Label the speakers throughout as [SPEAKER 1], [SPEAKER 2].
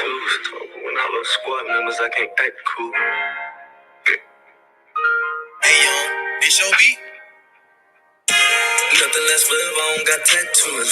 [SPEAKER 1] When I love squad members, I can't act cool. Hey yo, this your beat? Nothing less forever, I don't got tattoos.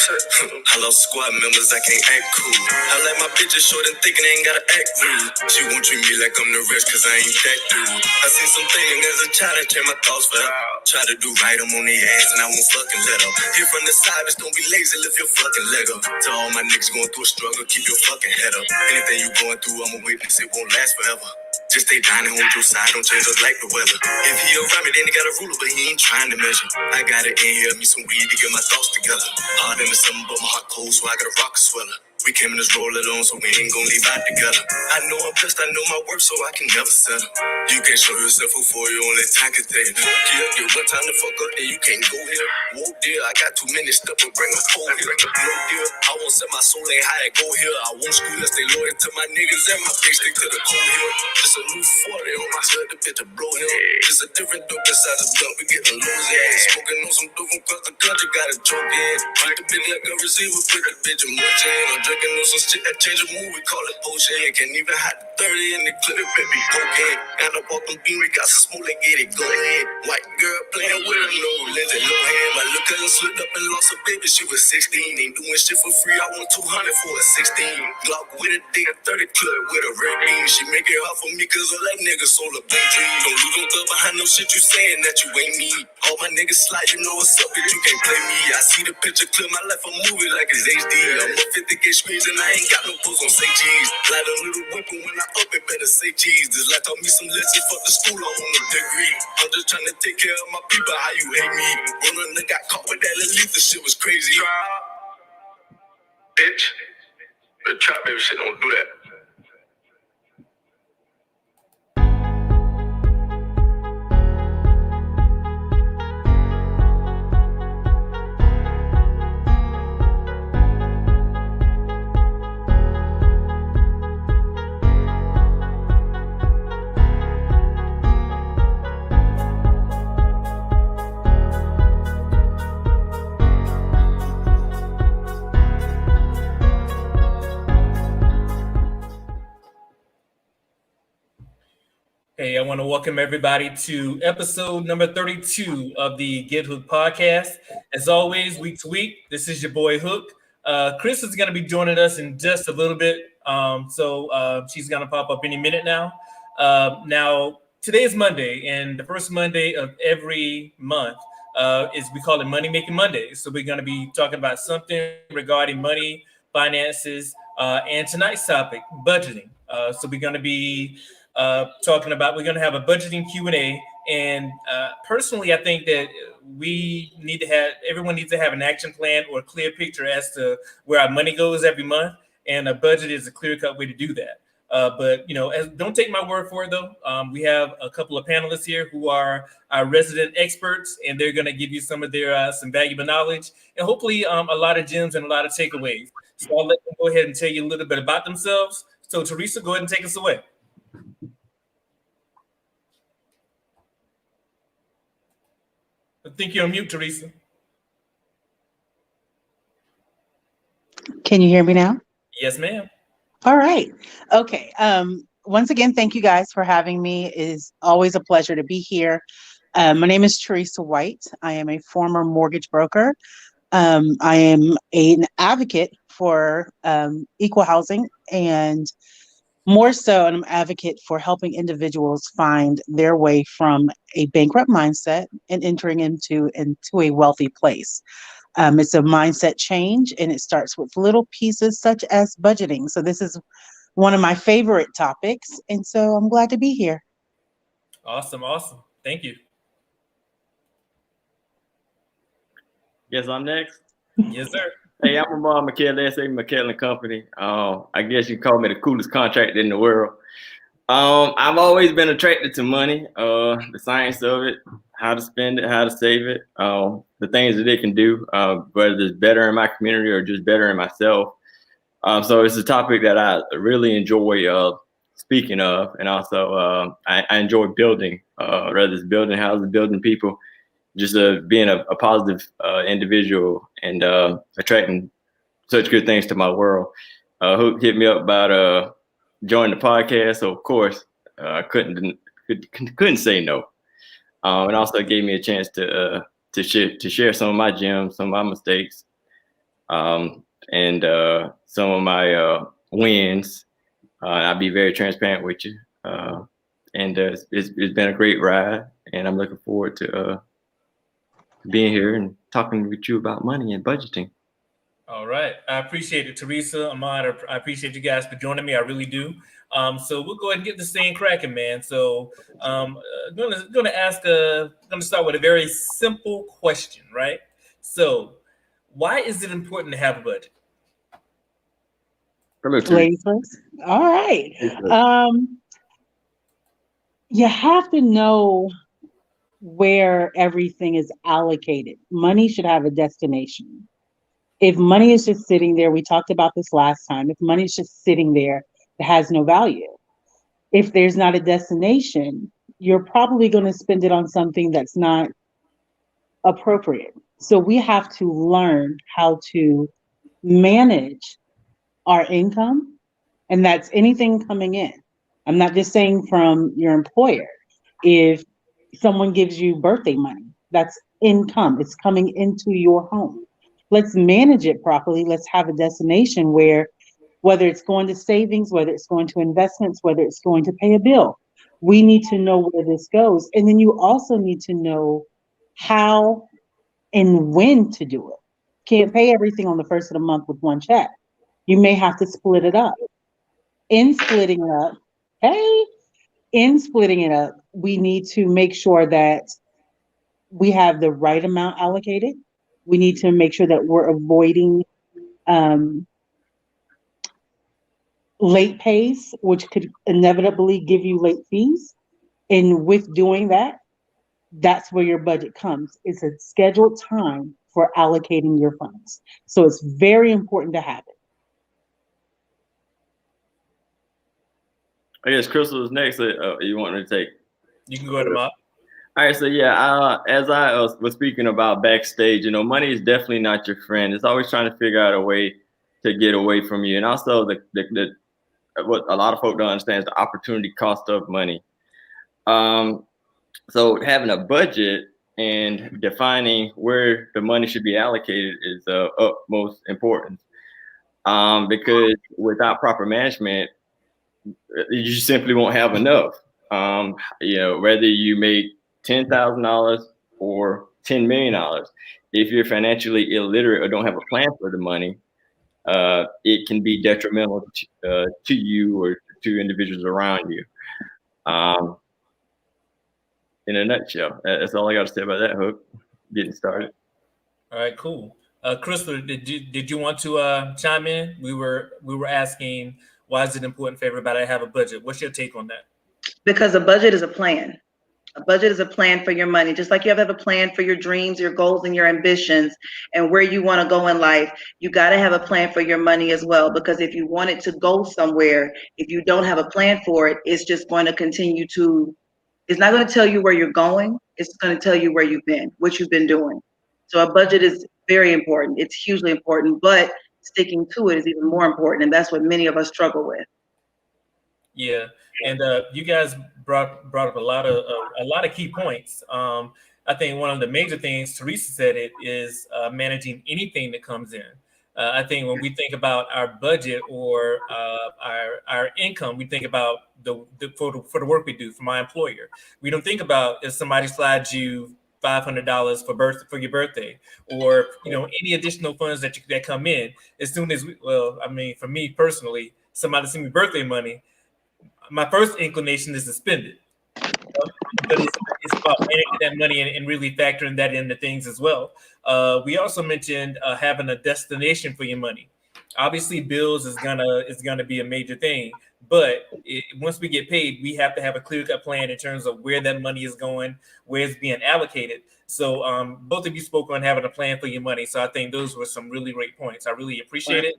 [SPEAKER 1] I love squad members, I can't act cool. I like my bitches short and thick and ain't gotta act rude. She won't treat me like I'm the rest, cause I ain't that dude. I seen some things as a child that changed my thoughts forever. Try to do right, I'm on their ass and I won't fucking let up. Here from the side, just don't be lazy, lift your fucking leg up. To all my niggas going through a struggle, keep your fucking head up. Anything you going through, I'm a witness, it won't last forever. Just stay down and hold your side, don't change up like the weather. If he around me, then he got a ruler, but he ain't trying to measure. I got it in here, me some weed to get my thoughts together. Hard in the summer, but my heart cold, so I got a rocket sweater. We came in this roll alone, so we ain't gon' leave out together. I know I'm blessed, I know my worth, so I can never settle. You can't show yourself before you only time can tell you. Yeah, get one time to fuck up, then you can't go here. Whoa, dear, I got too many steps to bring a pole here. No, dear, I won't set my soul ain't high and go here. I won't school and stay loyal to my niggas and my face stick to the cold here. Just a new 40 on my hood, the bitch to blow here. Just a different dope inside the blunt, we getting lows in. Smoking on some dope from across the country, got a joke in. Treat the bitch like a receiver, put the bitch in motion. I'm drinking on some shit that change a mood, we call it potion. Can't even hide the 30 in the clip, it baby poking. And I walk them beam, we got some smooth and get it going. White girl playing with her, no lens and no hand. My little cousin slipped up and lost a baby, she was 16. Ain't doing shit for free, I want 200 for a 16. Glock with a dick, a 30 club with a red beam. She make it hard for me cause all that nigga sold a big dream. Don't lose on thug behind no shit you saying that you ain't me. All my niggas slide, you know what's up, bitch, you can't play me. I see the picture clear, my life a movie like it's HD. I'm up 50K screens and I ain't got no pose on say cheese. Light a little weapon when I up it, better say cheese. This life taught me some lessons, fuck the school, I want a degree. I'm just trying to take care of my people, how you hate me. One of got caught with that elite, the shit was crazy. Bitch, the trap baby shit don't do that.
[SPEAKER 2] Hey, I want to welcome everybody to episode number 32 of the Get Hook podcast. As always, week to week, this is your boy Hook. Chris is going to be joining us in just a little bit, so she's going to pop up any minute now. Now, today is Monday, and the first Monday of every month is we call it Money Making Monday. So we're going to be talking about something regarding money, finances, and tonight's topic, budgeting. So we're going to be talking about, we're going to have a budgeting Q&A, and personally I think that everyone needs to have an action plan or a clear picture as to where our money goes every month, and a budget is a clear-cut way to do that. But don't take my word for it though. We have a couple of panelists here who are our resident experts, and they're going to give you some of their some valuable knowledge and hopefully a lot of gems and a lot of takeaways. So I'll let them go ahead and tell you a little bit about themselves. So Teresa, go ahead and take us away. I think you're on mute, Teresa.
[SPEAKER 3] Can you hear me now?
[SPEAKER 2] Yes, ma'am.
[SPEAKER 3] All right. Okay. Once again, thank you guys for having me. It is always a pleasure to be here. My name is Teresa White. I am a former mortgage broker. I am an advocate for equal housing, and more so, I'm an advocate for helping individuals find their way from a bankrupt mindset and entering into a wealthy place. It's a mindset change, and it starts with little pieces such as budgeting. So this is one of my favorite topics, and so I'm glad to be here.
[SPEAKER 2] Awesome. Thank you.
[SPEAKER 4] Yes, I'm next.
[SPEAKER 2] Yes, sir.
[SPEAKER 4] Hey, I'm Ramon McKellen, S.A. McKellen Company. I guess you call me the coolest contractor in the world. I've always been attracted to money, the science of it, how to spend it, how to save it, the things that it can do, whether it's better in my community or just better in myself. So it's a topic that I really enjoy speaking of, and also I enjoy building, whether it's building houses, building people, just being a positive individual and attracting such good things to my world. Hook hit me up about join the podcast. So of course, I couldn't say no. And also gave me a chance to share some of my gems, some of my mistakes, and some of my wins. I'll be very transparent with you. And it's been a great ride, and I'm looking forward to being here and talking with you about money and budgeting.
[SPEAKER 2] All right. I appreciate it, Teresa, Ahmad. I appreciate you guys for joining me. I really do. So we'll go ahead and get this thing cracking, man. So gonna start with a very simple question, right? So why is it important to have a budget?
[SPEAKER 3] Ladies first. All right. You have to know where everything is allocated. Money should have a destination. If money is just sitting there, we talked about this last time, if money is just sitting there, it has no value. If there's not a destination, you're probably going to spend it on something that's not appropriate. So we have to learn how to manage our income, and that's anything coming in. I'm not just saying from your employer. If someone gives you birthday money, that's income. It's coming into your home. Let's manage it properly. Let's have a destination where, whether it's going to savings, whether it's going to investments, whether it's going to pay a bill, we need to know where this goes. And then you also need to know how and when to do it. Can't pay everything on the first of the month with one check. You may have to split it up. In splitting it up, we need to make sure that we have the right amount allocated. We need to make sure that we're avoiding late pays, which could inevitably give you late fees. And with doing that, that's where your budget comes. It's a scheduled time for allocating your funds. So it's very important to have it.
[SPEAKER 4] I guess Crystal is next. You want to take?
[SPEAKER 2] You can go ahead, Ahmad.
[SPEAKER 4] All right, so yeah, as I was speaking about backstage, money is definitely not your friend. It's always trying to figure out a way to get away from you, and also the what a lot of folk don't understand is the opportunity cost of money. So having a budget and defining where the money should be allocated is utmost important. Because without proper management, you simply won't have enough. Whether you make $10,000 or $10 million, if you're financially illiterate or don't have a plan for the money, it can be detrimental to you or to individuals around you. In a nutshell, that's all I got to say about that, Hook. Getting started.
[SPEAKER 2] All right, cool. Crystal, did you want to chime in? We were asking, why is it important for everybody to have a budget? What's your take on that?
[SPEAKER 5] Because a budget is a plan. A budget is a plan for your money, just like you have a plan for your dreams, your goals, and your ambitions, and where you want to go in life. You got to have a plan for your money as well, because if you want it to go somewhere, if you don't have a plan for it, it's just going to continue to, it's not going to tell you where you're going. It's going to tell you where you've been, what you've been doing. So a budget is very important. It's hugely important, but sticking to it is even more important, and that's what many of us struggle with.
[SPEAKER 2] Yeah, and you guys brought up a lot of key points. I think one of the major things Teresa said is managing anything that comes in. I think when we think about our budget or our income, we think about for the work we do for my employer. We don't think about if somebody slides you $500 for your birthday, or any additional funds that come in. As soon as for me personally, somebody send me birthday money, my first inclination is to spend it. But it's about managing that money and really factoring that into things as well. We also mentioned having a destination for your money. Obviously, bills is gonna be a major thing, but once we get paid, we have to have a clear-cut plan in terms of where that money is going, where it's being allocated. So both of you spoke on having a plan for your money. So I think those were some really great points. I really appreciate it.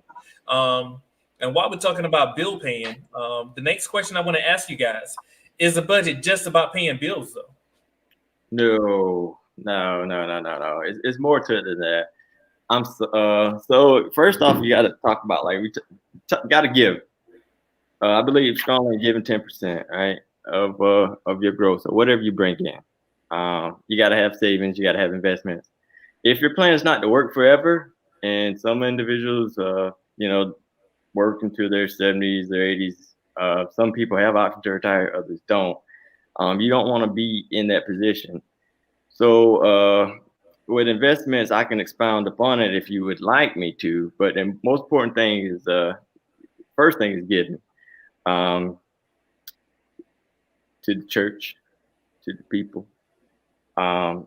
[SPEAKER 2] And while we're talking about bill paying, the next question I want to ask you guys, is a budget just about paying bills though?
[SPEAKER 4] No. It's more to it than that. So first off, you got to talk about, like, we got to give. I believe strongly in giving 10%, right, of your growth. So whatever you bring in, you got to have savings, you got to have investments. If your plan is not to work forever, and some individuals, work into their 70s, their 80s. Some people have options to retire, others don't. You don't want to be in that position. So with investments, I can expound upon it if you would like me to. But the most important thing is, first thing is giving to the church, to the people, and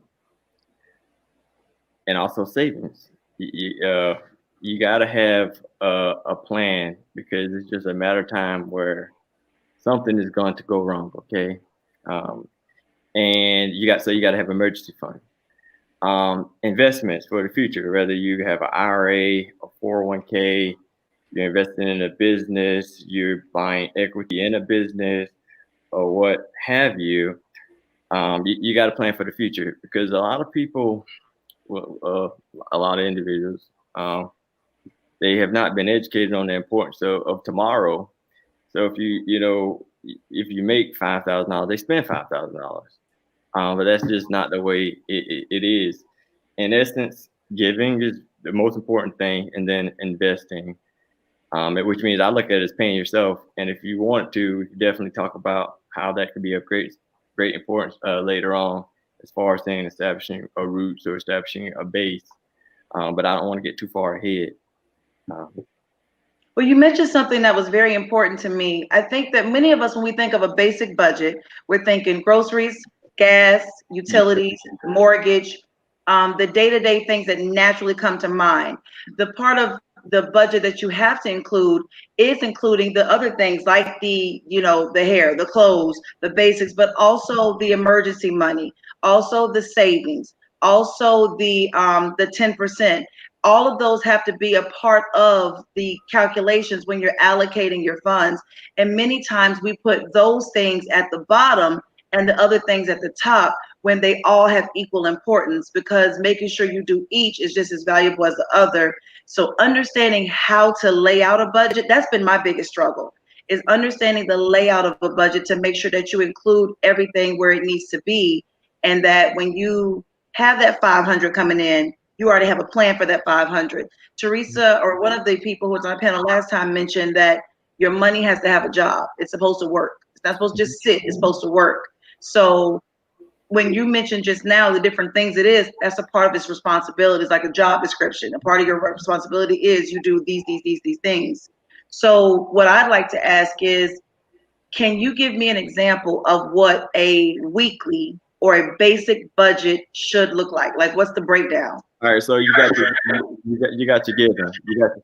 [SPEAKER 4] also savings. You got to have a plan, because it's just a matter of time where something is going to go wrong. Okay. And you got to have emergency fund, investments for the future, whether you have an IRA, a 401k, you're investing in a business, you're buying equity in a business, or what have you. You got to plan for the future, because a lot of people, a lot of individuals, they have not been educated on the importance of tomorrow. So if you make $5,000, they spend $5,000. But that's just not the way it is. In essence, giving is the most important thing, and then investing, which means I look at it as paying yourself. And if you want to, we can definitely talk about how that could be of great importance later on, as far as saying establishing a roots or establishing a base. But I don't want to get too far ahead.
[SPEAKER 5] Well, you mentioned something that was very important to me. I think that many of us, when we think of a basic budget, we're thinking groceries, gas, utilities, mortgage, the day-to-day things that naturally come to mind. The part of the budget that you have to include is including the other things like the hair, the clothes, the basics, but also the emergency money, also the savings, also the 10%. All of those have to be a part of the calculations when you're allocating your funds. And many times we put those things at the bottom and the other things at the top, when they all have equal importance, because making sure you do each is just as valuable as the other. So understanding how to lay out a budget, that's been my biggest struggle, is understanding the layout of a budget to make sure that you include everything where it needs to be, and that when you have that 500 coming in, you already have a plan for that 500. Teresa, or one of the people who was on the panel last time, mentioned that your money has to have a job. It's supposed to work. It's not supposed to just sit. It's supposed to work. So when you mentioned just now the different things it is, that's a part of its responsibility. It's like a job description. A part of your responsibility is you do these things. So what I'd like to ask is, can you give me an example of what a weekly or a basic budget should look like? Like, what's the breakdown?
[SPEAKER 4] All right, so you got your giving, you got your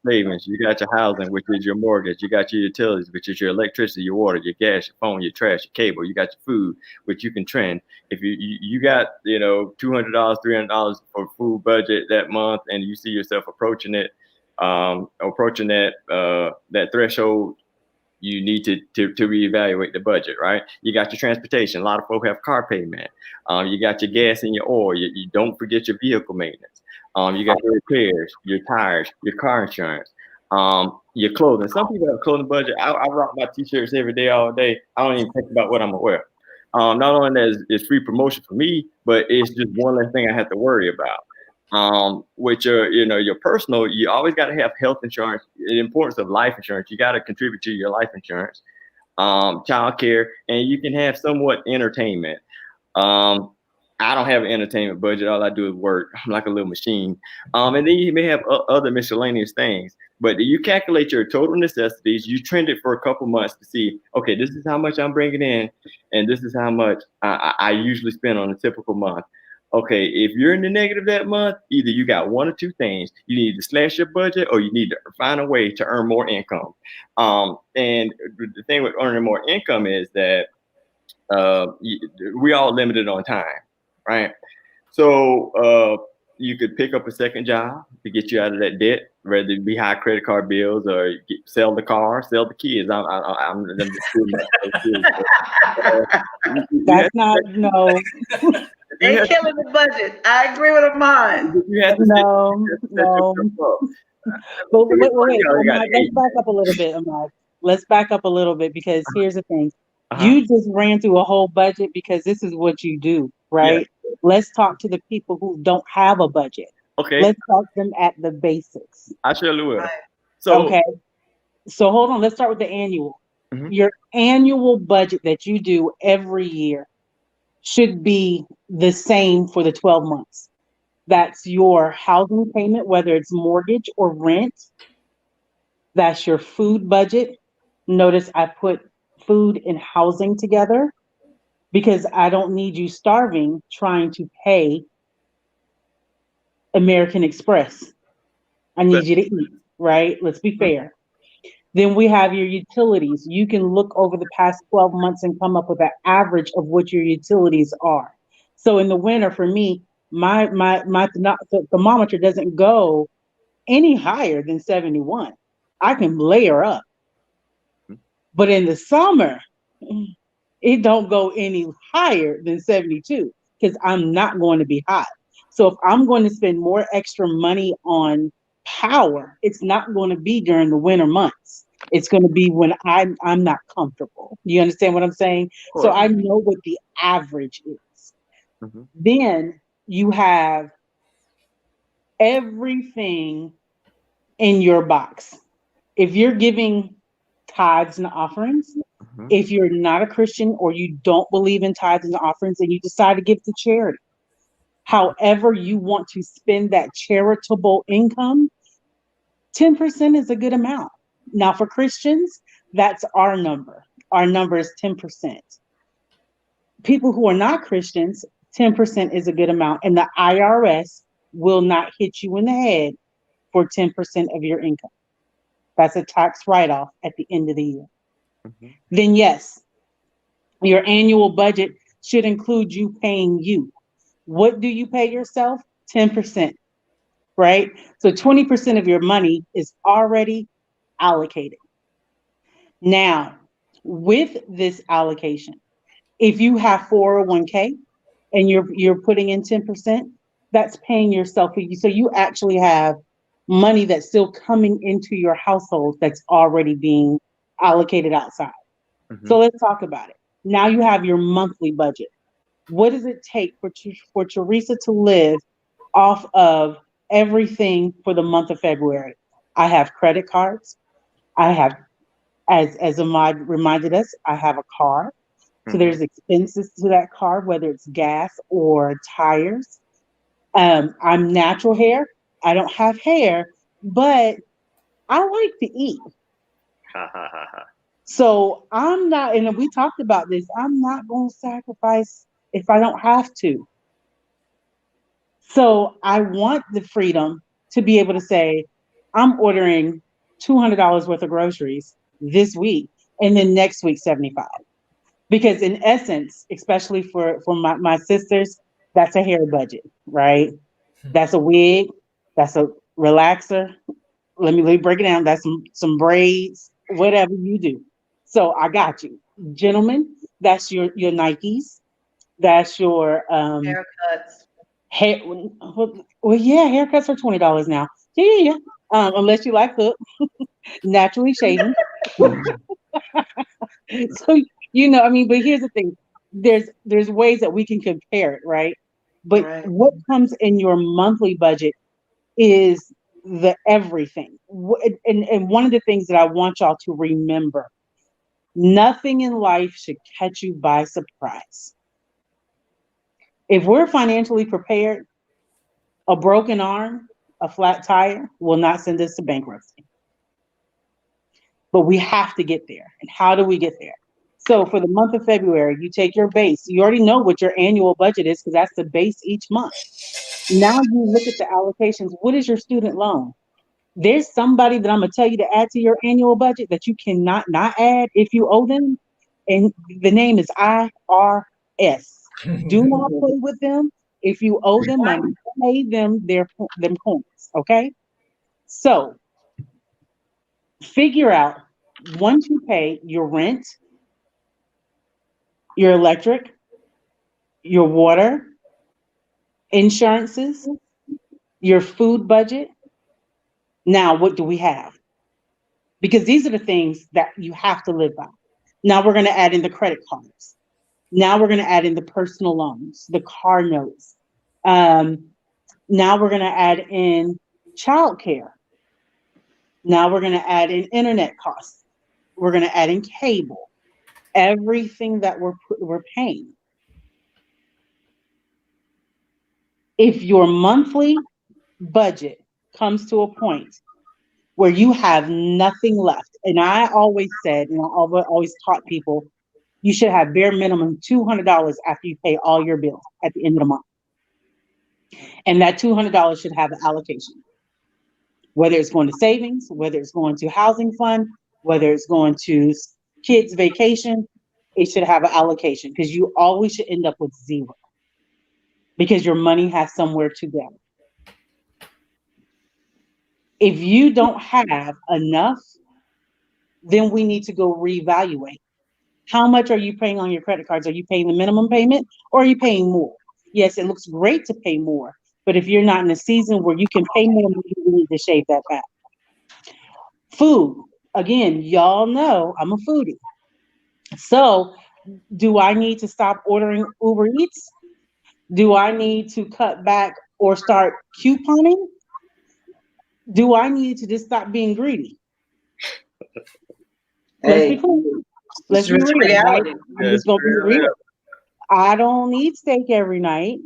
[SPEAKER 4] savings, you got your housing, which is your mortgage, you got your utilities, which is your electricity, your water, your gas, your phone, your trash, your cable, you got your food, which you can trend. If you got $200, $300 for food budget that month, and you see yourself approaching that threshold, you need to reevaluate the budget, right? You got your transportation. A lot of folks have car payment. You got your gas and your oil. You don't forget your vehicle maintenance. You got your repairs, your tires, your car insurance, your clothing. Some people have a clothing budget. I rock my t-shirts every day, all day. I don't even think about what I'm gonna wear. Not only that it's free promotion for me, but it's just one less thing I have to worry about. With your personal, you always got to have health insurance. The importance of life insurance, you got to contribute to your life insurance, child care, and you can have somewhat entertainment. I don't have an entertainment budget. All I do is work. I'm like a little machine. And then you may have other miscellaneous things, but you calculate your total necessities. You trend it for a couple months to see, okay, this is how much I'm bringing in, and this is how much I usually spend on a typical month. Okay, if you're in the negative that month, either you got one or two things. You need to slash your budget, or you need to find a way to earn more income. And the thing with earning more income is that we all limited on time, right? So you could pick up a second job to get you out of that debt, whether it be high credit card bills, or sell the car, sell the kids. I'm
[SPEAKER 3] That's not, no.
[SPEAKER 5] They killing the budget. I agree with mine.
[SPEAKER 3] No. But wait, Ahmad, let's back up a little bit, Ahmad. let's back up a little bit because here's the thing.
[SPEAKER 4] Uh-huh.
[SPEAKER 3] You just ran through a whole budget because this is what you do,
[SPEAKER 4] Yeah.
[SPEAKER 3] right? Let's talk to the people who don't have a budget.
[SPEAKER 4] Okay.
[SPEAKER 3] Let's talk to them at the basics.
[SPEAKER 4] I surely will.
[SPEAKER 5] Right.
[SPEAKER 4] So,
[SPEAKER 3] Okay. So hold on. Let's start with the annual.
[SPEAKER 4] Mhm.
[SPEAKER 3] Your annual budget that you do every year should be the same for the 12 months. That's your housing payment, whether it's mortgage or rent. That's your food budget. Notice I put food and housing together because I don't need you starving trying to pay American Express. I need you to eat, right? Let's be fair. Then we have your utilities. You can look over the past 12 months and come up with an average of what your utilities are. So in the winter, for me, my thermometer doesn't go any higher than 71. I can layer up. But in the summer, it don't go any higher than 72 because I'm not going to be hot. So if I'm going to spend more extra money on power, it's not going to be during the winter months. It's going to be when I'm not comfortable. You understand what I'm saying?
[SPEAKER 4] of
[SPEAKER 3] So
[SPEAKER 4] course.
[SPEAKER 3] I know what the average is.
[SPEAKER 4] Mhm.
[SPEAKER 3] Then you have everything in your box. If you're giving tithes and offerings,
[SPEAKER 4] Mhm.
[SPEAKER 3] if you're not a Christian or you don't believe in tithes and offerings and you decide to give to charity, however you want to spend that charitable income, 10% is a good amount. Now, for Christians, that's our number. Our number is 10%. People who are not Christians, 10% is a good amount. And the IRS will not hit you in the head for 10% of your income. That's a tax write off at the end of the year.
[SPEAKER 4] Mhm.
[SPEAKER 3] Then, yes, your annual budget should include you paying you. What do you pay yourself? 10%, right? So 20% of your money is already allocated. Now, with this allocation, if you have 401k and you're putting in 10%, that's paying yourself. So you actually have money that's still coming into your household that's already being allocated outside. So
[SPEAKER 4] Mhm.
[SPEAKER 3] let's talk about it. Now you have your monthly budget. What does it take for Teresa to live off of everything for the month of February? I have credit cards. I have, as Ahmad reminded us, I have a car. So
[SPEAKER 4] Mhm.
[SPEAKER 3] there's expenses to that car, whether it's gas or tires. I'm natural hair. I don't have hair, but I like to eat.
[SPEAKER 4] Ha ha ha ha.
[SPEAKER 3] So I'm not, and we talked about this, I'm not going to sacrifice if I don't have to. So I want the freedom to be able to say, I'm ordering $200 worth of groceries this week and then next week 75. Because in essence, especially for my sisters, that's a hair budget, right? That's a wig, that's a relaxer. Let me break it down. That's some braids, whatever you do. So I got you. Gentlemen, that's your Nikes. That's your
[SPEAKER 5] Haircuts.
[SPEAKER 3] hair. Well, yeah, haircuts are $20 now. Yeah. Unless you like hook, naturally shaven. So I mean, but here's the thing: there's ways that we can compare it, right? But
[SPEAKER 5] Right.
[SPEAKER 3] what comes in your monthly budget is the everything. And one of the things that I want y'all to remember: nothing in life should catch you by surprise. If we're financially prepared, a broken arm, a flat tire will not send us to bankruptcy. But we have to get there. And how do we get there? So for the month of February, you take your base. You already know what your annual budget is because that's the base each month. Now you look at the allocations. What is your student loan? There's somebody that I'm gonna tell you to add to your annual budget that you cannot not add if you owe them, and the name is IRS. Do not play with them. If you owe them money, pay them them coins. Okay. So figure out once you pay your rent, your electric, your water, insurances, your food budget. Now, what do we have? because these are the things that you have to live by. Now we're going to add in the credit cards. Now we're going to add in the personal loans, the car notes. Now we're going to add in childcare. Now we're going to add in internet costs. We're going to add in cable. Everything that we're paying. If your monthly budget comes to a point where you have nothing left, and I always said, and I always taught people, you should have bare minimum $200 after you pay all your bills at the end of the month. And that $200 should have an allocation, whether it's going to savings, whether it's going to housing fund, whether it's going to kids vacation, it should have an allocation, because you always should end up with zero, because your money has somewhere to go. If you don't have enough, then we need to go reevaluate. How much are you paying on your credit cards? Are you paying the minimum payment, or are you paying more? Yes, it looks great to pay more, but if you're not in a season where you can pay more, you need to shave that back. Food, again, y'all know I'm a foodie. So do I need to stop ordering Uber Eats? Do I need to cut back or start couponing? Do I need to just stop being greedy? Let's be clear. Let's be real, right? I'm just gonna be real. I don't need steak every night.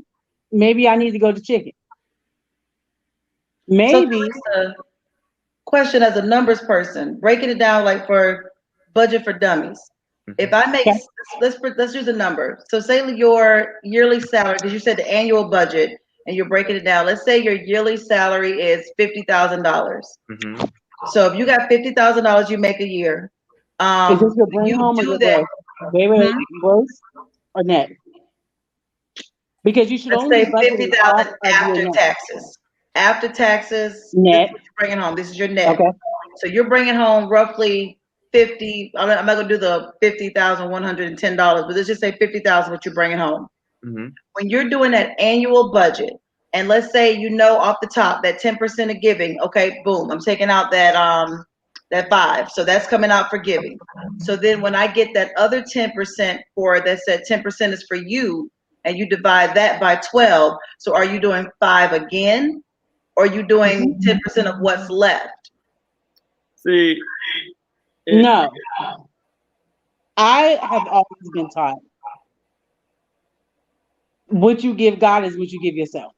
[SPEAKER 3] Maybe I need to go to chicken. Maybe.
[SPEAKER 5] So question as a numbers person, breaking it down like for budget for dummies. If I make, let's use a number. So say your yearly salary, because you said the annual budget, and you're breaking it down. Let's say your yearly salary is $50,000.
[SPEAKER 4] Mm-hmm.
[SPEAKER 5] So if you got $50,000 you make a year,
[SPEAKER 3] is this your bring home or your gross? Wait, gross or net? Because you should only
[SPEAKER 5] say 50,000 after taxes. After taxes,
[SPEAKER 3] net.
[SPEAKER 5] This is what you're bringing home. This is your net.
[SPEAKER 3] Okay.
[SPEAKER 5] So you're bringing home roughly 50. I'm not going to do the $50,110, but let's just say 50,000. What you're bringing home.
[SPEAKER 4] Mm-hmm.
[SPEAKER 5] When you're doing that annual budget, and let's say off the top that 10% of giving. Okay, boom. I'm taking out that 5. So that's coming out for giving. So then when I get that other 10% for that said 10% is for you, and you divide that by 12. So are you doing 5 again? Or are you doing 10% of what's left?
[SPEAKER 4] See,
[SPEAKER 3] no. I have always been taught what you give God is what you give yourself.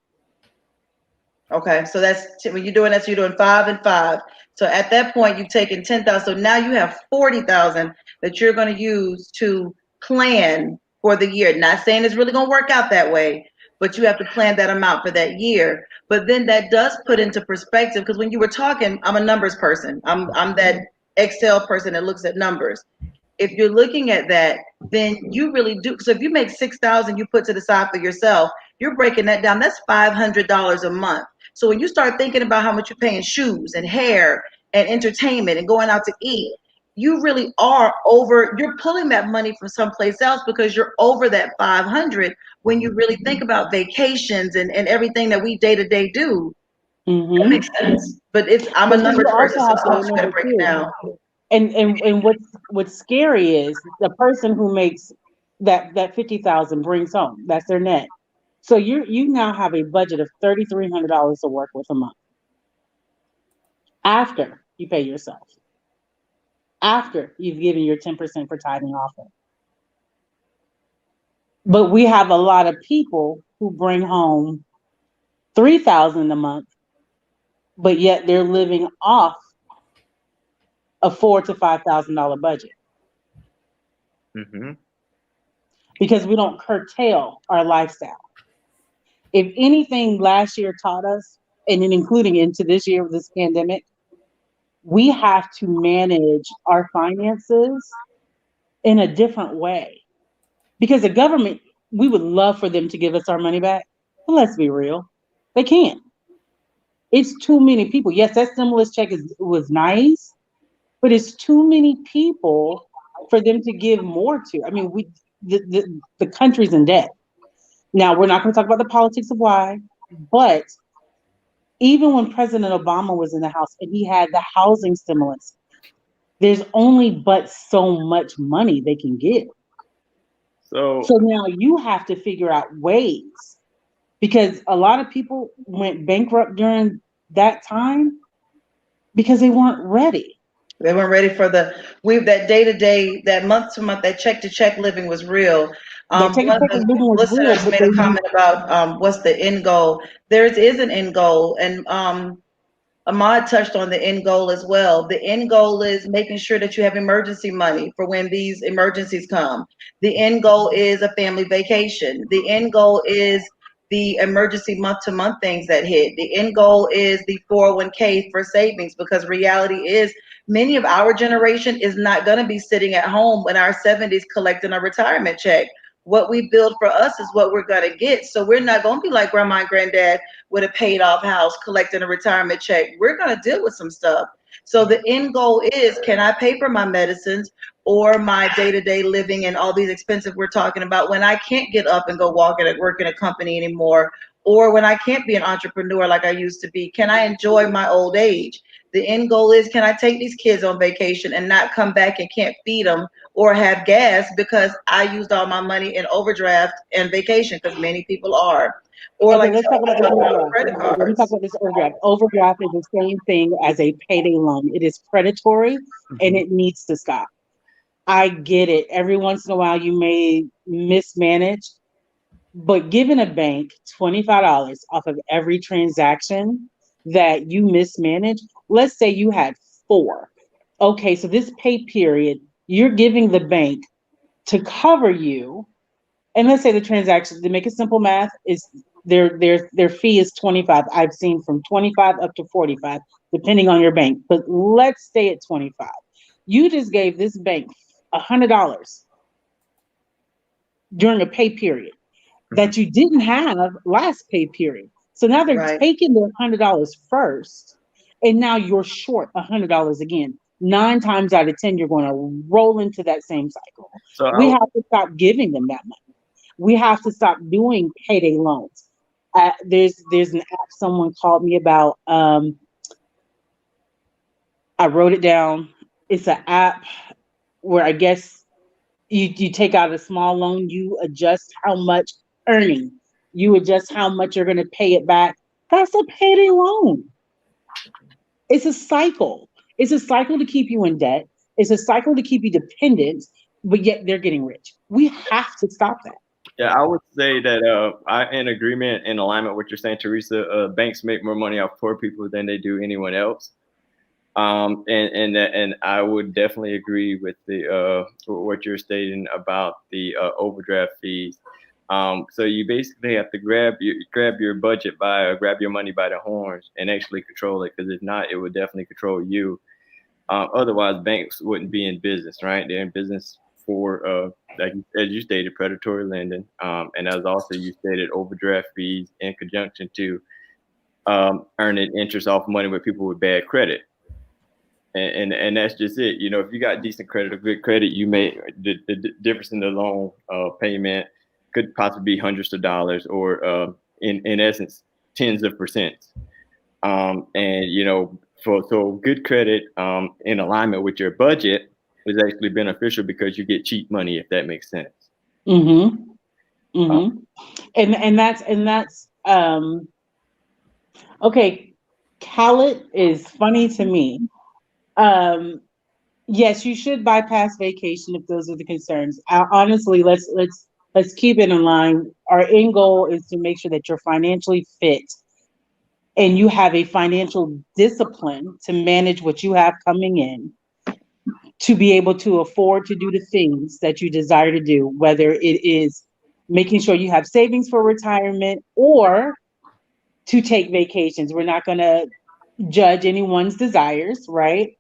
[SPEAKER 5] Okay, so that's when you're doing that, so you're doing 5 and 5. So at that point, you've taken 10,000. So now you have 40,000 that you're going to use to plan for the year. Not saying it's really going to work out that way, but you have to plan that amount for that year. But then that does put into perspective, because when you were talking, I'm a numbers person. I'm that Excel person that looks at numbers. If you're looking at that, then you really do. So if you make 6,000, you put to the side for yourself, you're breaking that down. That's $500 a month. So when you start thinking about how much you're paying shoes and hair and entertainment and going out to eat, you really are over. You're pulling that money from someplace else because you're over that 500 when you really think about vacations and everything that we day to day do. That makes sense. But I'm a numbers person, so folks got to break it down.
[SPEAKER 3] And what's scary is the person who makes that 50,000 brings home. That's their net. So you now have a budget of $3,300 to work with a month. After you pay yourself. After you've given your 10% for tithing offering. But we have a lot of people who bring home $3,000 a month, but yet they're living off a $4,000 to $5,000 budget.
[SPEAKER 4] Mm-hmm.
[SPEAKER 3] Because we don't curtail our lifestyle. If anything last year taught us, and then including into this year with this pandemic, we have to manage our finances in a different way. Because the government, we would love for them to give us our money back, but let's be real, they can't. It's too many people. Yes, that stimulus check was nice, but it's too many people for them to give more to. I mean, the country's in debt. Now, we're not going to talk about the politics of why, but even when President Obama was in the House and he had the housing stimulus, There's only but so much money they can give.
[SPEAKER 4] So
[SPEAKER 3] So now you have to figure out ways, because a lot of people went bankrupt during that time because they weren't ready.
[SPEAKER 5] They weren't ready for that day to day, that month to month, that check to check living was real.
[SPEAKER 3] That take a
[SPEAKER 5] One of
[SPEAKER 3] second
[SPEAKER 5] the
[SPEAKER 3] living was real,
[SPEAKER 5] listeners
[SPEAKER 3] but
[SPEAKER 5] made a comment about what's the end goal. There is an end goal, and Ahmad touched on the end goal as well. The end goal is making sure that you have emergency money for when these emergencies come. The end goal is a family vacation. The end goal is the emergency month to month things that hit. The end goal is the 401k for savings, because reality is many of our generation is not going to be sitting at home in our 70s collecting a retirement check. What we build for us is what we're going to get. So we're not going to be like grandma and granddad with a paid off house collecting a retirement check. We're going to deal with some stuff. So the end goal is, can I pay for my medicines or my day to day living and all these expenses we're talking about when I can't get up and go walk and work in a company anymore, or when I can't be an entrepreneur like I used to be? Can I enjoy my old age? The end goal is, can I take these kids on vacation and not come back and can't feed them or have gas because I used all my money in overdraft and vacation, because many people are. Or
[SPEAKER 3] okay,
[SPEAKER 5] like
[SPEAKER 3] let's talk about this
[SPEAKER 5] credit
[SPEAKER 3] overdraft. Let me talk
[SPEAKER 5] cards.
[SPEAKER 3] about this overdraft. Overdraft is the same thing as a payday loan. It is predatory and it needs to stop. I get it. Every once in a while you may mismanage, but giving a bank $25 off of every transaction that you mismanage, let's say you had four. Okay, so this pay period, you're giving the bank to cover you. And let's say the transaction, to make it simple math, is their fee is 25. I've seen from 25 up to 45, depending on your bank. But let's stay at 25. You just gave this bank $100 during a pay period that you didn't have last pay period. So now they're
[SPEAKER 5] Right.
[SPEAKER 3] taking the $100 first, and now you're short $100 again. 9 times out of 10, you're going to roll into that same cycle.
[SPEAKER 4] so
[SPEAKER 3] We have to stop giving them that money. We have to stop doing payday loans. There's an app someone called me about. I wrote it down. It's an app where I guess you take out a small loan, you adjust how much earning, you adjust how much you're going to pay it back. That's a payday loan. It's a cycle. It's a cycle to keep you in debt. It's a cycle to keep you dependent, but yet they're getting rich. We have to stop that.
[SPEAKER 4] yeah, I would say that I in agreement in alignment with what you're saying, Teresa. Banks make more money off poor people than they do anyone else. And I would definitely agree with the what you're stating about the overdraft fees. So you basically have to grab your budget grab your money by the horns and actually control it, because if not, it would definitely control you. Otherwise, banks wouldn't be in business, right? They're in business for, like as you stated, predatory lending, and as also you stated, overdraft fees in conjunction to earning interest off money with people with bad credit. And that's just it. You know, if you got decent credit or good credit, you may the difference in the loan payment could possibly be hundreds of dollars, or in essence, tens of percents. And you know, so good credit in alignment with your budget is actually beneficial because you get cheap money, if that makes sense.
[SPEAKER 3] Mm-hmm.
[SPEAKER 4] Uh,
[SPEAKER 3] Mm-hmm. And that's okay. Khaled is funny to me. Um, yes, you should bypass vacation if those are the concerns. Honestly, let's keep it in line. Our end goal is to make sure that you're financially fit and you have a financial discipline to manage what you have coming in, to be able to afford to do the things that you desire to do, whether it is making sure you have savings for retirement or to take vacations. We're not going to judge anyone's desires, right?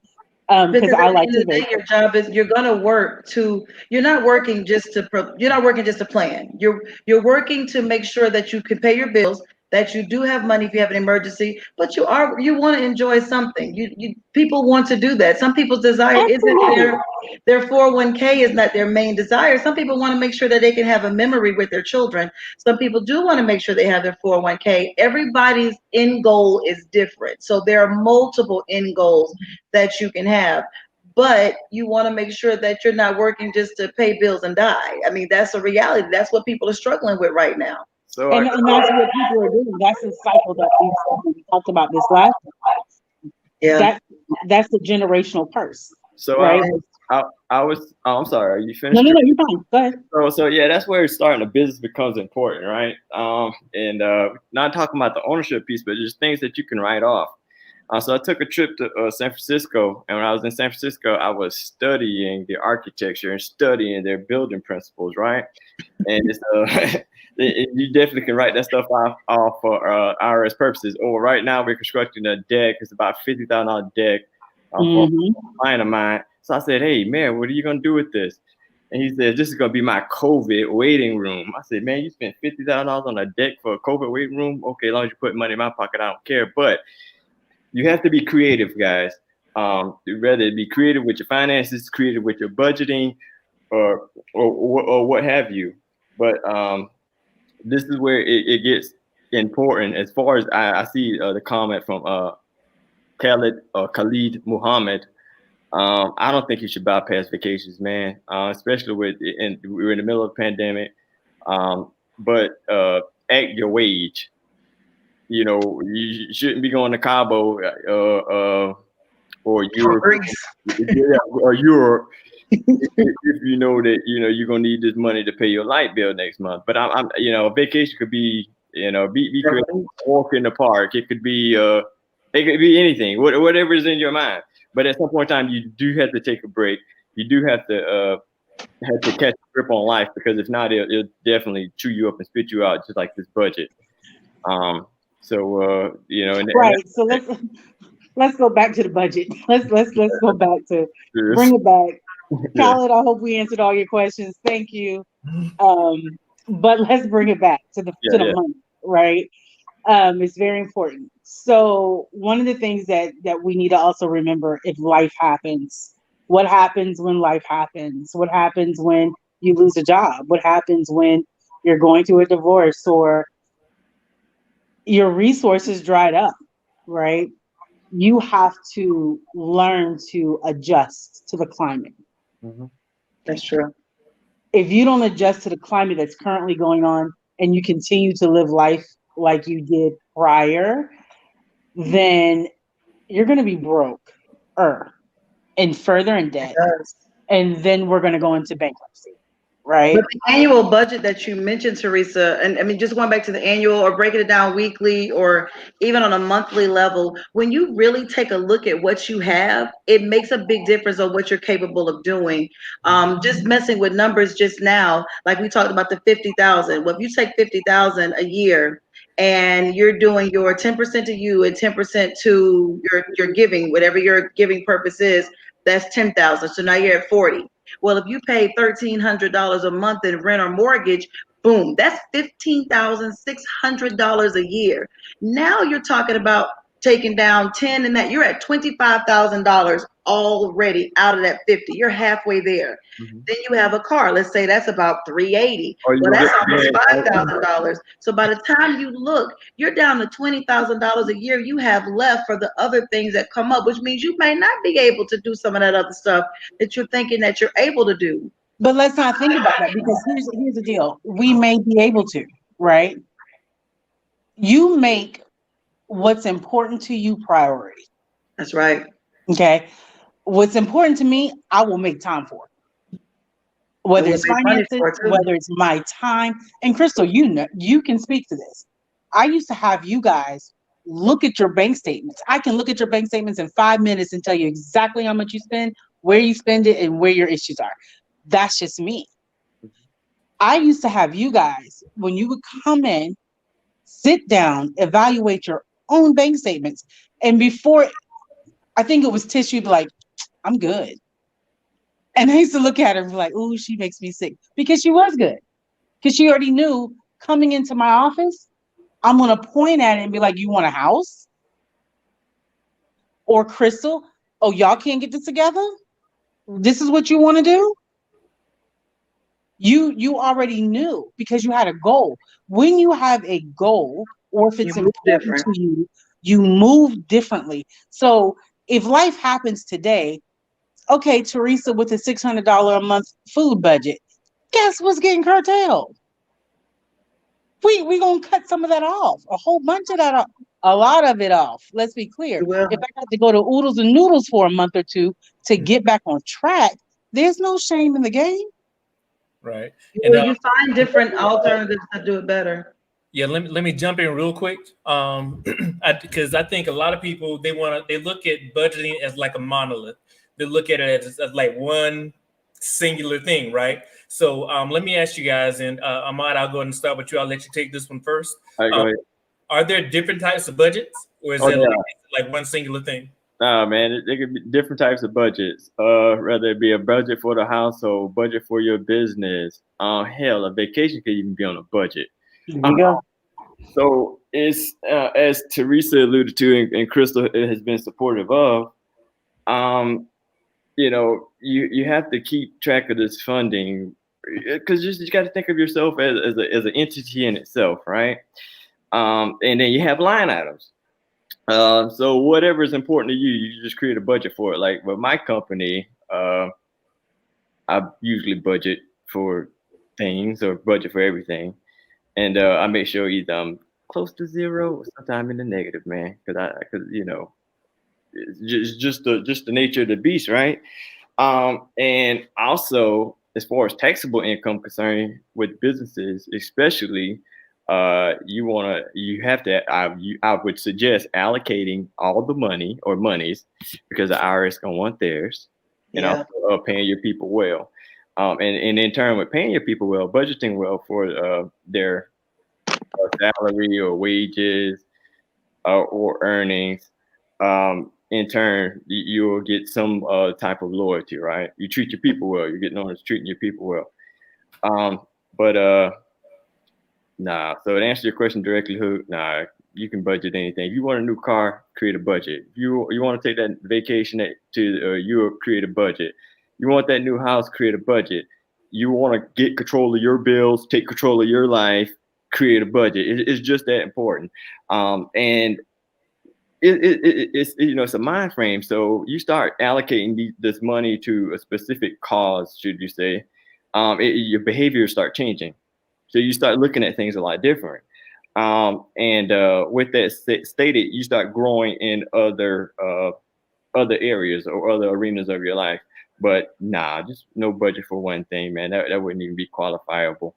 [SPEAKER 3] Because
[SPEAKER 5] Because
[SPEAKER 3] I
[SPEAKER 5] at the
[SPEAKER 3] like
[SPEAKER 5] end
[SPEAKER 3] to
[SPEAKER 5] of the day,
[SPEAKER 3] vacation.
[SPEAKER 5] your job is, you're going to work to, you're not working just to you're not working just to plan. You're working to make sure that you can pay your bills, that you do have money if you have an emergency, but you want to enjoy something. You people want to do that. Some people's desire isn't
[SPEAKER 3] Absolutely.
[SPEAKER 5] their 401k is not their main desire. Some people want to make sure that they can have a memory with their children. Some people do want to make sure they have their 401k. Everybody's end goal is different. So there are multiple end goals that you can have. but you want to make sure that you're not working just to pay bills and die. I mean, that's a reality. That's what people are struggling with right now.
[SPEAKER 4] So
[SPEAKER 3] And that's what people are doing. That's the cycle that we talked about this last time.
[SPEAKER 5] Yeah.
[SPEAKER 3] That's the generational curse,
[SPEAKER 4] so
[SPEAKER 3] right?
[SPEAKER 4] I was I'm sorry, are you
[SPEAKER 3] No,
[SPEAKER 4] finished?
[SPEAKER 3] no, no, you're fine. Go ahead.
[SPEAKER 4] So yeah, that's where starting a business becomes important, right? And not talking about the ownership piece, but just things that you can write off. So I took a trip to San Francisco, and when I was in San Francisco, I was studying the architecture and studying their building principles, right? And it's, you definitely can write that stuff off for IRS purposes. Or right now, we're constructing a deck. It's about $50,000 deck for a client of mine. So I said, "Hey, man, what are you gonna do with this?" And he said, "This is gonna be my COVID waiting room." I said, "Man, you spent $50,000 on a deck for a COVID waiting room? Okay, as long as you put money in my pocket, I don't care." But you have to be creative, guys. Rather be creative with your finances, creative with your budgeting, or what have you. But this is where it gets important. As far as I see the comment from Khalid Muhammad. I don't think you should bypass vacations, man. Especially we're in the middle of a pandemic. But at your wage, you know, you shouldn't be going to Cabo or Europe, or Europe if you know that you're gonna need this money to pay your light bill next month. But I'm vacation could be be creative, walk in the park. It could be anything, whatever is in your mind. But at some point in time, you do have to take a break. You do have to catch a grip on life, because if not, it'll definitely chew you up and spit you out, just like this budget.
[SPEAKER 3] Right. So let's go back to the budget. Let's go back to bring it back. Khaled, I hope we answered all your questions. Thank you. But let's bring it back to the money, right? It's very important. So one of the things that we need to also remember, if life happens, what happens when life happens? What happens when you lose a job? What happens when you're going through a divorce or your resources dried up, right? You have to learn to adjust to the climate.
[SPEAKER 5] Mm-hmm. That's true.
[SPEAKER 3] If you don't adjust to the climate that's currently going on and you continue to live life like you did prior, then you're going to be broke and further in debt. And then we're going to go into bankruptcy. Right.
[SPEAKER 5] But the annual budget that you mentioned, Teresa, and I mean, just going back to the annual or breaking it down weekly or even on a monthly level, when you really take a look at what you have, it makes a big difference on what you're capable of doing. Just messing with numbers just now, like we talked about the 50,000. Well, if you take 50,000 a year and you're doing your 10% to you and 10% to your giving, whatever your giving purpose is, that's 10,000. So now you're at 40. Well, if you pay $1,300 a month in rent or mortgage, boom, that's $15,600 a year. Now you're talking about taking down 10 and that you're at $25,000 already out of that 50. You're halfway there. Mm-hmm. Then you have a car. Let's say that's about $380. Well, that's almost $5,000. So by the time you look, you're down to $20,000 a year you have left for the other things that come up, which means you may not be able to do some of that other stuff that you're thinking that you're able to do.
[SPEAKER 3] But let's not think about that, because here's the deal. We may be able to, right? You make what's important to you priority.
[SPEAKER 5] That's right.
[SPEAKER 3] Okay. What's important to me, I will make time for. Whether it's finances, whether it's my time. And Crystal, you can speak to this. I used to have you guys look at your bank statements. I can look at your bank statements in 5 minutes and tell you exactly how much you spend, where you spend it, and where your issues are. That's just me. I used to have you guys, when you would come in, sit down, evaluate your own bank statements. And before, I think it was Tish, you'd be like, I'm good. And I used to look at her and be like, ooh, she makes me sick. Because she was good. Because she already knew coming into my office, I'm going to point at it and be like, you want a house? Or Crystal, oh, y'all can't get this together? This is what you want to do? You already knew, because you had a goal. When you have a goal, or if it's important to you, you move differently. So if life happens today, okay, Teresa with a $600 a month food budget. Guess what's getting curtailed? We gonna cut some of that off, a whole bunch of that off, a lot of it off. Let's be clear.
[SPEAKER 5] Well,
[SPEAKER 3] If I got to go to oodles and noodles for a month or two to get back on track, there's no shame in the game.
[SPEAKER 2] Right.
[SPEAKER 5] well, you find different alternatives to do it better.
[SPEAKER 2] Yeah, let me jump in real quick. Because I think a lot of people they look at budgeting as like a monolith. They look at it as like one singular thing, right? So let me ask you guys, and Ahmad, I'll go ahead and start with you. I'll let you take this one first.
[SPEAKER 4] All right, go ahead.
[SPEAKER 2] Are there different types of budgets, or is it like one singular thing?
[SPEAKER 4] Nah, man, there could be different types of budgets. Whether it be a budget for the household, budget for your business. Hell, a vacation could even be on a budget.
[SPEAKER 3] There you go.
[SPEAKER 4] So it's as Teresa alluded to, and Crystal has been supportive of. You know, you have to keep track of this funding because you got to think of yourself as an entity in itself, right? And then you have line items. So whatever is important to you, you just create a budget for it. Like with my company, I usually budget for things or budget for everything. And I make sure either I'm close to zero or sometimes in the negative, man. Because you know, it's just the nature of the beast, right? And also, as far as taxable income concerned with businesses, especially, you have to. I would suggest allocating all the money or monies because the IRS gonna want theirs, and also paying your people well. And in turn with paying your people well, budgeting well for their salary or wages or earnings. In turn, you'll get some type of loyalty, right? You treat your people well. You're getting on as treating your people well. Nah. So to answer your question directly, Hook, nah, you can budget anything. If you want a new car, create a budget. If you want to take that vacation to Europe, create a budget. You want that new house, create a budget. You want to get control of your bills, take control of your life, create a budget. It's just that important. And it's you know, it's a mind frame. So you start allocating this money to a specific cause, should you say, your behavior start changing. So you start looking at things a lot different. With that stated, you start growing in other areas or other arenas of your life. But nah, just no budget for one thing, man. That wouldn't even be qualifiable.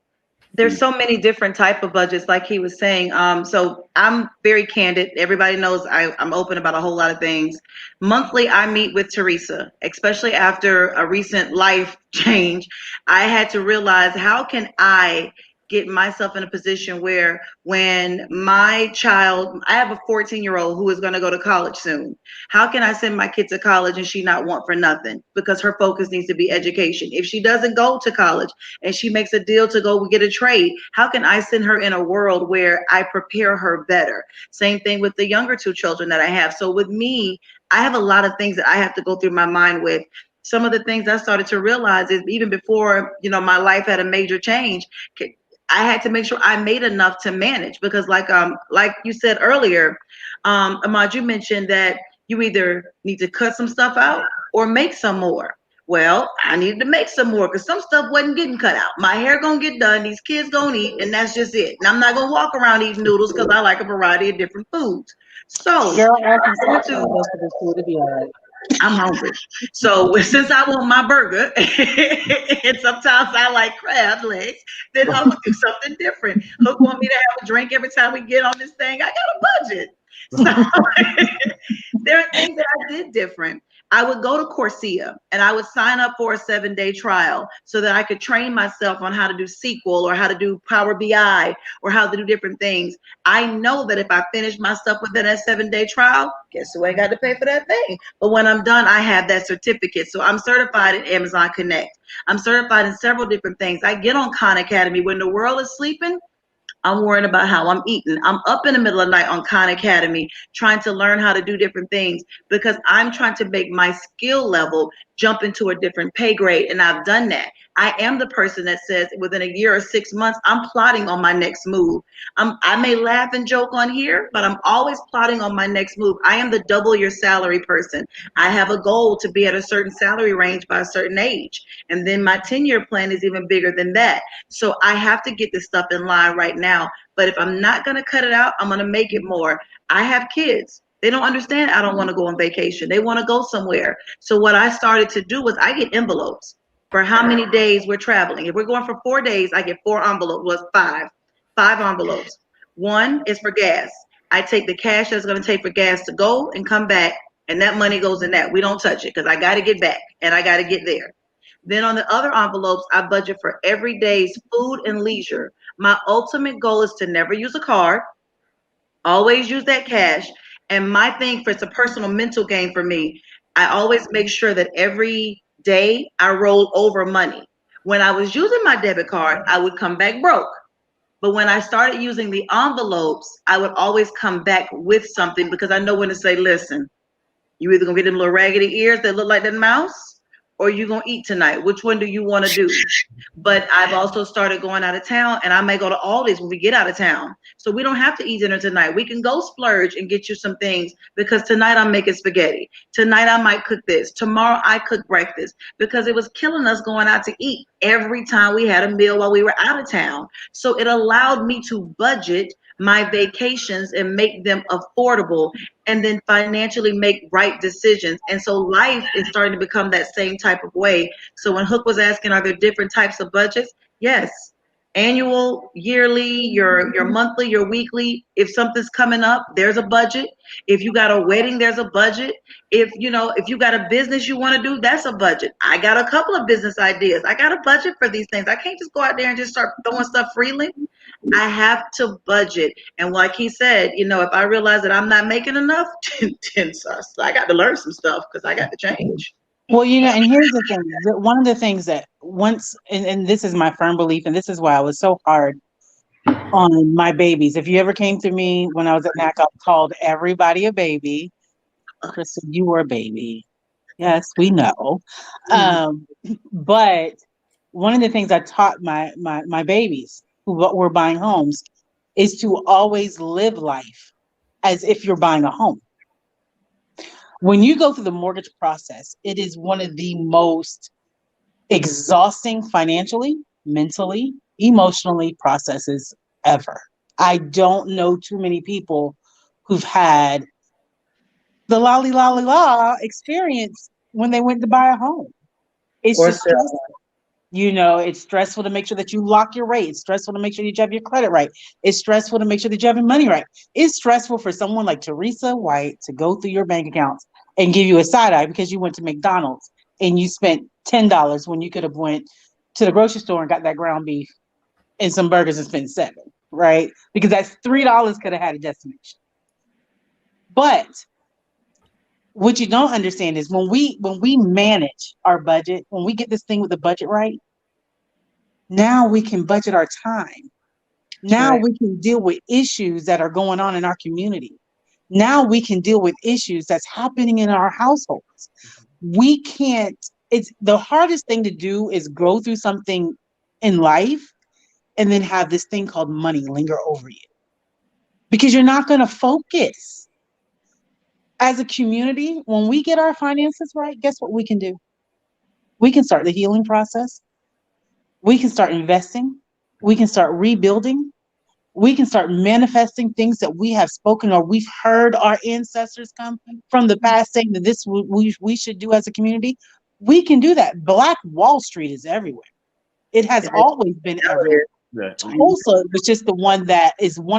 [SPEAKER 5] There's so many different type of budgets, like he was saying. So I'm very candid. Everybody knows I'm open about a whole lot of things. Monthly, I meet with Teresa, especially after a recent life change. I had to realize, how can I get myself in a position where when my child, I have a 14-year-old who is going to go to college soon. How can I send my kid to college and she not want for nothing? Because her focus needs to be education. If she doesn't go to college and she makes a deal to go get a trade, how can I send her in a world where I prepare her better? Same thing with the younger two children that I have. So with me, I have a lot of things that I have to go through my mind with. Some of the things I started to realize is even before, you know, my life had a major change, I had to make sure I made enough to manage, because like you said earlier, Ahmad, you mentioned that you either need to cut some stuff out or make some more. Well, I needed to make some more because some stuff wasn't getting cut out. My hair gonna get done, these kids gonna eat, and that's just it. And I'm not gonna walk around eating noodles because I like a variety of different foods. So
[SPEAKER 3] Girl, I can see most of this food to be all right.
[SPEAKER 5] I'm hungry. So since I want my burger, and sometimes I like crab legs, then I'm gonna do something different. Hook want me to have a drink every time we get on this thing. I got a budget. So there are things that I did different. I would go to Coursera and I would sign up for a 7-day trial so that I could train myself on how to do SQL or how to do Power BI or how to do different things. I know that if I finish my stuff within that 7-day trial, guess who ain't got to pay for that thing? But when I'm done, I have that certificate. So I'm certified in Amazon Connect. I'm certified in several different things. I get on Khan Academy when the world is sleeping. I'm worrying about how I'm eating. I'm up in the middle of the night on Khan Academy trying to learn how to do different things because I'm trying to make my skill level jump into a different pay grade. And I've done that. I am the person that says within a year or 6 months, I'm plotting on my next move. I may laugh and joke on here, but I'm always plotting on my next move. I am the double your salary person. I have a goal to be at a certain salary range by a certain age. And then my 10-year plan is even bigger than that. So I have to get this stuff in line right now. But if I'm not going to cut it out, I'm going to make it more. I have kids. They don't understand I don't want to go on vacation. They want to go somewhere. So what I started to do was I get envelopes for how many days we're traveling. If we're going for 4 days, I get 4 envelopes. Well, five envelopes. One is for gas. I take the cash that's going to take for gas to go and come back, and that money goes in that. We don't touch it because I got to get back and I got to get there. Then on the other envelopes, I budget for every day's food and leisure. My ultimate goal is to never use a card, always use that cash. And my thing, for it's a personal mental game for me, I always make sure that every day I roll over money. When I was using my debit card, I would come back broke. But when I started using the envelopes, I would always come back with something because I know when to say, listen, you either gonna get them little raggedy ears that look like that mouse, or you gonna eat tonight. Which one do you want to do? But I've also started going out of town, and I may go to Aldi's when we get out of town. So we don't have to eat dinner tonight. We can go splurge and get you some things because tonight I'm making spaghetti. Tonight I might cook this. Tomorrow I cook breakfast because it was killing us going out to eat every time we had a meal while we were out of town. So it allowed me to budget my vacations and make them affordable, and then financially make right decisions. And so life is starting to become that same type of way. So when Hook was asking, are there different types of budgets? Yes. Annual, yearly, your monthly, your weekly. If something's coming up, there's a budget. If you got a wedding, there's a budget. If you got a business you want to do, that's a budget. I got a couple of business ideas. I got a budget for these things. I can't just go out there and just start throwing stuff freely. I have to budget. And like he said, if I realize that I'm not making enough, then so I got to learn some stuff because I got to change.
[SPEAKER 3] Well, and here's the thing. One of the things that once, and this is my firm belief, and this is why I was so hard on my babies. If you ever came to me when I was at NAC, I called everybody a baby. Kristen, you were a baby. Yes, we know. But one of the things I taught my babies who were buying homes is to always live life as if you're buying a home. When you go through the mortgage process, it is one of the most exhausting financially, mentally, emotionally processes ever. I don't know too many people who've had the lolly lolly law experience when they went to buy a home. It's just stressful. It's stressful to make sure that you lock your rate. It's stressful to make sure that you have your credit right. It's stressful to make sure that you have your money right. It's stressful for someone like Teresa White to go through your bank accounts and give you a side eye because you went to McDonald's and you spent $10 when you could have went to the grocery store and got that ground beef and some burgers and spent $7, right? Because that's $3 could have had a destination. But what you don't understand is when we manage our budget, when we get this thing with the budget right, now we can budget our time. Now we can deal with issues that are going on in our community. Now we can deal with issues that's happening in our households. It's the hardest thing to do is go through something in life and then have this thing called money linger over you because you're not going to focus. As a community, when we get our finances right, guess what we can do? We can start the healing process. We can start investing. We can start rebuilding. We can start manifesting things that we have spoken or we've heard our ancestors come from the past saying that this we should do as a community. We can do that. Black Wall Street is everywhere. It has always been everywhere. Yeah. Tulsa was just one of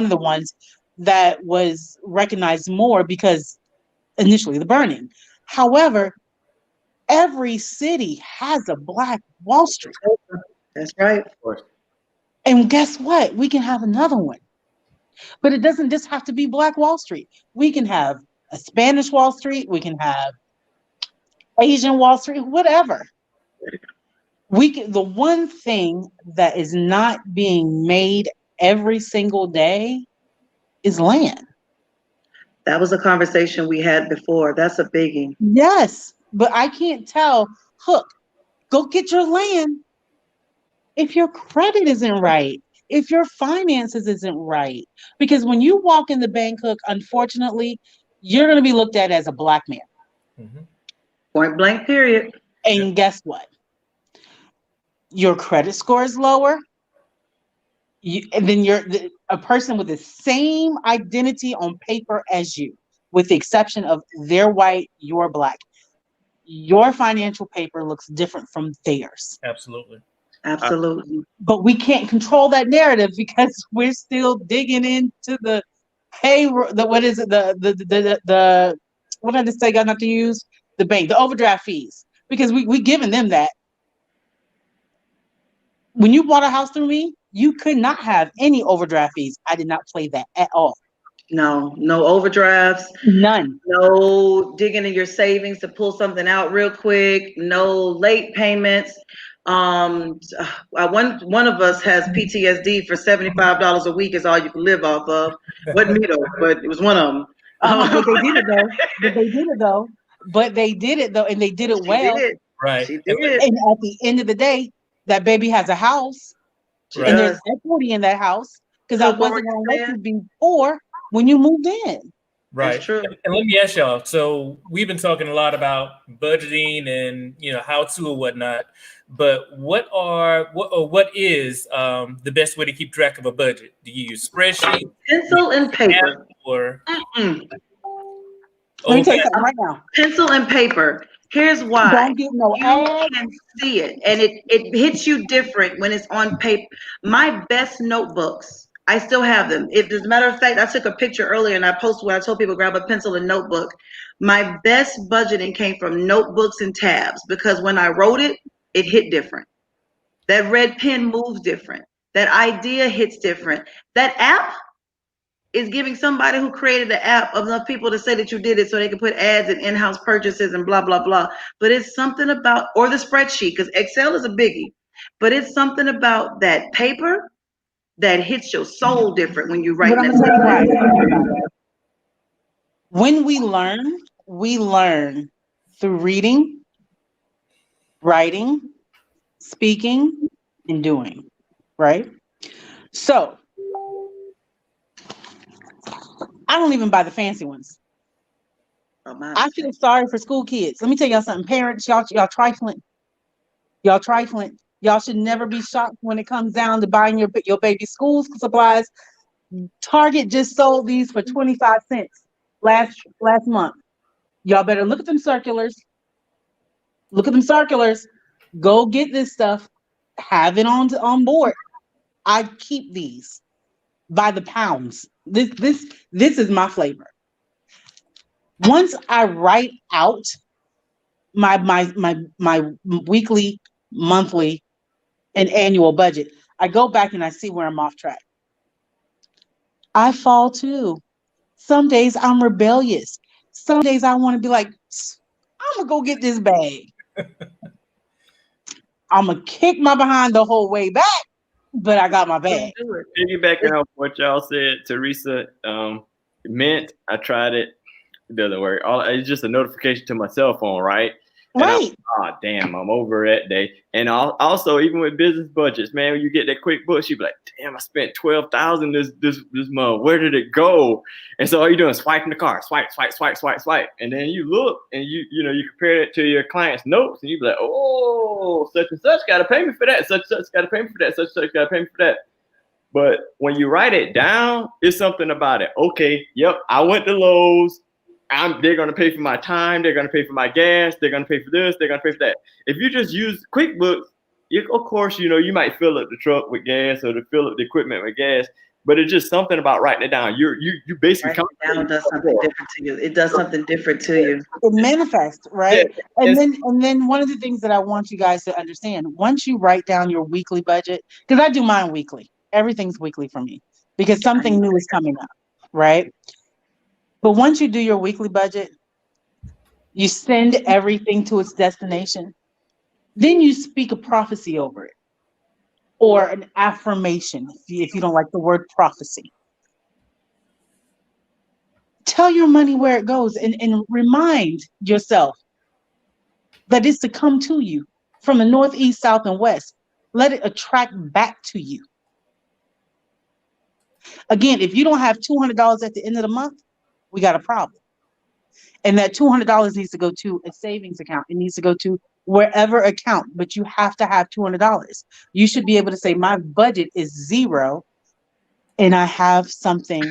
[SPEAKER 3] the ones that was recognized more because initially the burning. However, every city has a Black Wall Street.
[SPEAKER 5] That's right.
[SPEAKER 3] And guess what? We can have another one. But it doesn't just have to be Black Wall Street. We can have a Spanish Wall Street. We can have Asian Wall Street, whatever. The one thing that is not being made every single day is land.
[SPEAKER 5] That was a conversation we had before. That's a biggie.
[SPEAKER 3] Yes, but I can't tell Hook, go get your land if your credit isn't right, if your finances isn't right. Because when you walk in the bank, Hook, unfortunately, you're going to be looked at as a black man.
[SPEAKER 2] Mm-hmm.
[SPEAKER 5] Point blank, period.
[SPEAKER 3] And guess what? Your credit score is lower. And then you're a person with the same identity on paper as you, with the exception of they're white, you're black. Your financial paper looks different from theirs.
[SPEAKER 2] Absolutely.
[SPEAKER 5] Absolutely.
[SPEAKER 3] But we can't control that narrative because we're still digging into the payroll. What is it? The what did I just say? Got not to use the bank, the overdraft fees, because we giving them that. When you bought a house through me, you could not have any overdraft fees. I did not play that at all.
[SPEAKER 5] No overdrafts.
[SPEAKER 3] None.
[SPEAKER 5] No digging in your savings to pull something out real quick. No late payments. One of us has PTSD for $75 a week is all you can live off of. Wasn't me though, but it was one of them.
[SPEAKER 3] But they did it though. But they did it though, and they did it well.
[SPEAKER 2] Right.
[SPEAKER 5] She did.
[SPEAKER 3] And at the end of the day, that baby has a house,
[SPEAKER 2] Right.
[SPEAKER 3] and there's equity in that house. Because I wasn't going to let you be poor when you moved in.
[SPEAKER 2] Right.
[SPEAKER 5] That's true.
[SPEAKER 2] And let me ask y'all. So we've been talking a lot about budgeting and how to or whatnot. But what is the best way to keep track of a budget? Do you use spreadsheets,
[SPEAKER 5] Pencil and paper,
[SPEAKER 2] or?
[SPEAKER 3] Let me tell you something right now.
[SPEAKER 5] Pencil and paper. Here's why.
[SPEAKER 3] Don't get no
[SPEAKER 5] You
[SPEAKER 3] ads.
[SPEAKER 5] can see it, and it hits you different when it's on paper. My best notebooks, I still have them. If, as a matter of fact, I took a picture earlier and I posted where I told people grab a pencil and notebook. My best budgeting came from notebooks and tabs because when I wrote it, it hit different. That red pen moves different. That idea hits different. That app is giving somebody who created the app enough people to say that you did it so they can put ads and in-house purchases and blah, blah, blah. But it's something about, or the spreadsheet, because Excel is a biggie, but it's something about that paper that hits your soul different when you write that.
[SPEAKER 3] When we learn through reading, writing, speaking, and doing, right? So I don't even buy the fancy ones. I feel sorry for school kids. Let me tell y'all something. Parents, y'all trifling. Y'all trifling. Y'all should never be shocked when it comes down to buying your baby's school supplies. Target just sold these for 25 cents last month. Y'all better look at them circulars. Look at them circulars. Go get this stuff. Have it on board. I keep these by the pounds. This is my flavor. Once I write out my weekly, monthly, and annual budget, I go back and I see where I'm off track. I fall too. Some days I'm rebellious. Some days I want to be like, I'm gonna go get this bag. I'm gonna kick my behind the whole way back, but I got my bag.
[SPEAKER 4] Piggybacking off what y'all said, Teresa, Mint, I tried it. It doesn't work. It's just a notification to my cell phone, right?
[SPEAKER 3] Right.
[SPEAKER 4] Damn, I'm over that day. And also, even with business budgets, man, when you get that quick book, you be like, damn, I spent $12,000 this month. Where did it go? And so all you're doing is swiping the card, swipe. And then you look and you compare it to your client's notes and you be like, oh, such and such got to pay me for that. Such and such got to pay me for that. Such and such got to pay me for that. But when you write it down, it's something about it. Okay, yep, I went to Lowe's. They're going to pay for my time. They're going to pay for my gas. They're going to pay for this. They're going to pay for that. If you just use QuickBooks, of course, you might fill up the truck with gas or to fill up the equipment with gas. But it's just something about writing it down. You basically
[SPEAKER 5] writing it down does something different to you. It does something different to you.
[SPEAKER 3] It manifests, right?
[SPEAKER 4] Yeah.
[SPEAKER 3] And then one of the things that I want you guys to understand, once you write down your weekly budget, because I do mine weekly. Everything's weekly for me because something new is coming up, right? But once you do your weekly budget, you send everything to its destination. Then you speak a prophecy over it or an affirmation, if you don't like the word prophecy. Tell your money where it goes and remind yourself, that is to come to you from the north, east, south, and west. Let it attract back to you. Again, if you don't have $200 at the end of the month, we got a problem. And that $200 needs to go to a savings account. It needs to go to wherever account, but you have to have $200. You should be able to say, my budget is 0 and I have something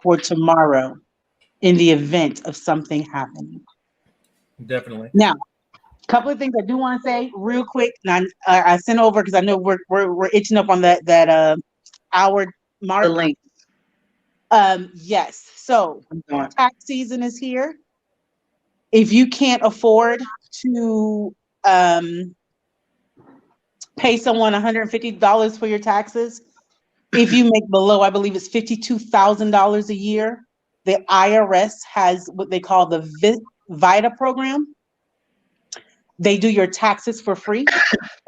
[SPEAKER 3] for tomorrow in the event of something happening.
[SPEAKER 2] Definitely.
[SPEAKER 3] Now, a couple of things I do want to say real quick. Now, I sent over because I know we're itching up on that hour mark.
[SPEAKER 5] The link.
[SPEAKER 3] Yes. So tax season is here. If you can't afford to pay someone $150 for your taxes, if you make below, I believe it's $52,000 a year, the IRS has what they call the VITA program. They do your taxes for free.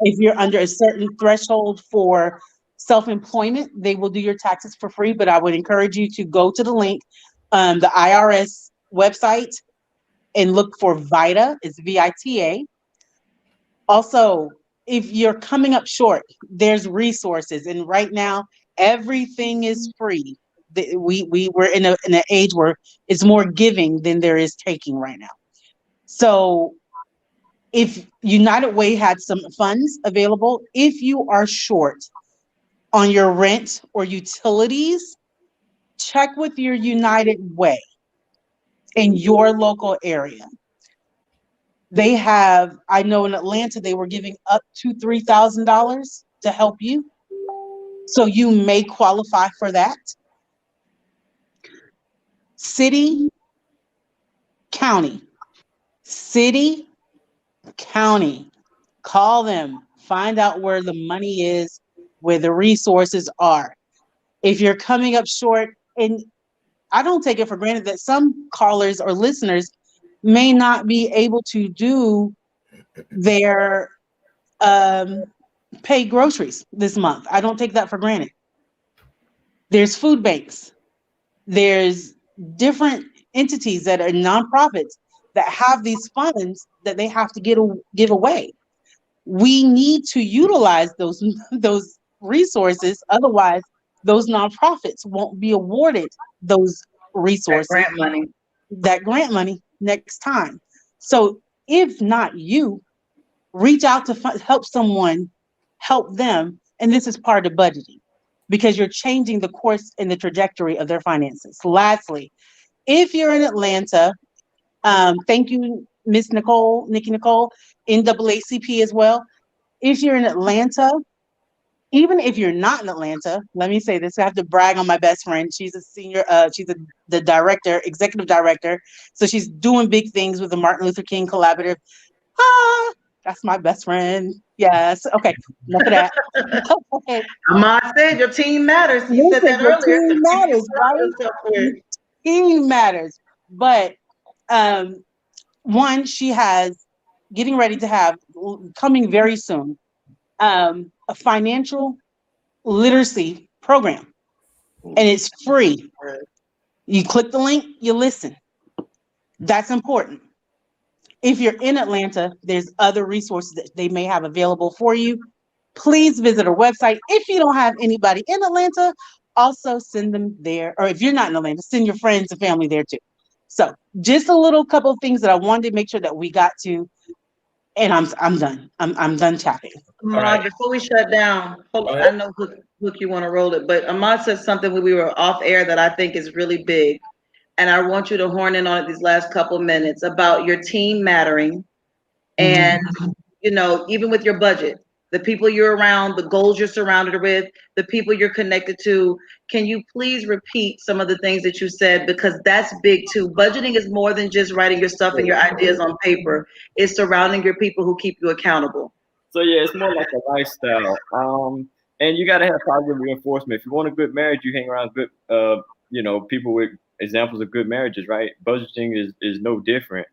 [SPEAKER 3] If you're under a certain threshold for self-employment, they will do your taxes for free. But I would encourage you to go to the link, the IRS website, and look for VITA. It's VITA. Also, if you're coming up short, there's resources, and right now everything is free. We're in an age where it's more giving than there is taking right now. So if United Way had some funds available, if you are short on your rent or utilities, check with your United Way in your local area. They have, I know in Atlanta, they were giving up to $3,000 to help you. So you may qualify for that. City, county, call them, find out where the money is, where the resources are. If you're coming up short, and I don't take it for granted that some callers or listeners may not be able to do their pay groceries this month. I don't take that for granted. There's food banks. There's different entities that are nonprofits that have these funds that they have to give away. We need to utilize those resources. Otherwise, those nonprofits won't be awarded those resources, that grant money next time. So if not you, reach out to help someone, help them. And this is part of budgeting because you're changing the course and the trajectory of their finances. Lastly, if you're in Atlanta, thank you, Nikki Nicole, NAACP as well. If you're in Atlanta, even if you're not in Atlanta, let me say this, I have to brag on my best friend. She's a senior, the director, executive director. So she's doing big things with the Martin Luther King Collaborative. That's my best friend. Yes. Okay. Enough of that. Okay.
[SPEAKER 5] Ahmad said your team matters. He said that earlier.
[SPEAKER 3] Team matters, right? Team matters. But one, she has getting ready to have coming very soon a financial literacy program, and it's free. You click the link, you listen. That's important. If you're in Atlanta, there's other resources that they may have available for you. Please visit our website. If you don't have anybody in Atlanta, also send them there. Or if you're not in Atlanta, send your friends and family there too. So just a little couple of things that I wanted to make sure that we got to. And I'm done. I'm done chatting.
[SPEAKER 5] Ahmad, right. Before we shut down, I know Hook, you want to roll it, but Ahmad said something when we were off air that I think is really big. And I want you to horn in on it these last couple minutes about your team mattering. And, even with your budget, the people you're around, the goals you're surrounded with, the people you're connected to. Can you please repeat some of the things that you said? Because that's big too. Budgeting is more than just writing your stuff and your ideas on paper. It's surrounding your people who keep you accountable.
[SPEAKER 4] So yeah, it's more like a lifestyle. And you got to have positive reinforcement. If you want a good marriage, you hang around good, people with examples of good marriages, right? Budgeting is no different.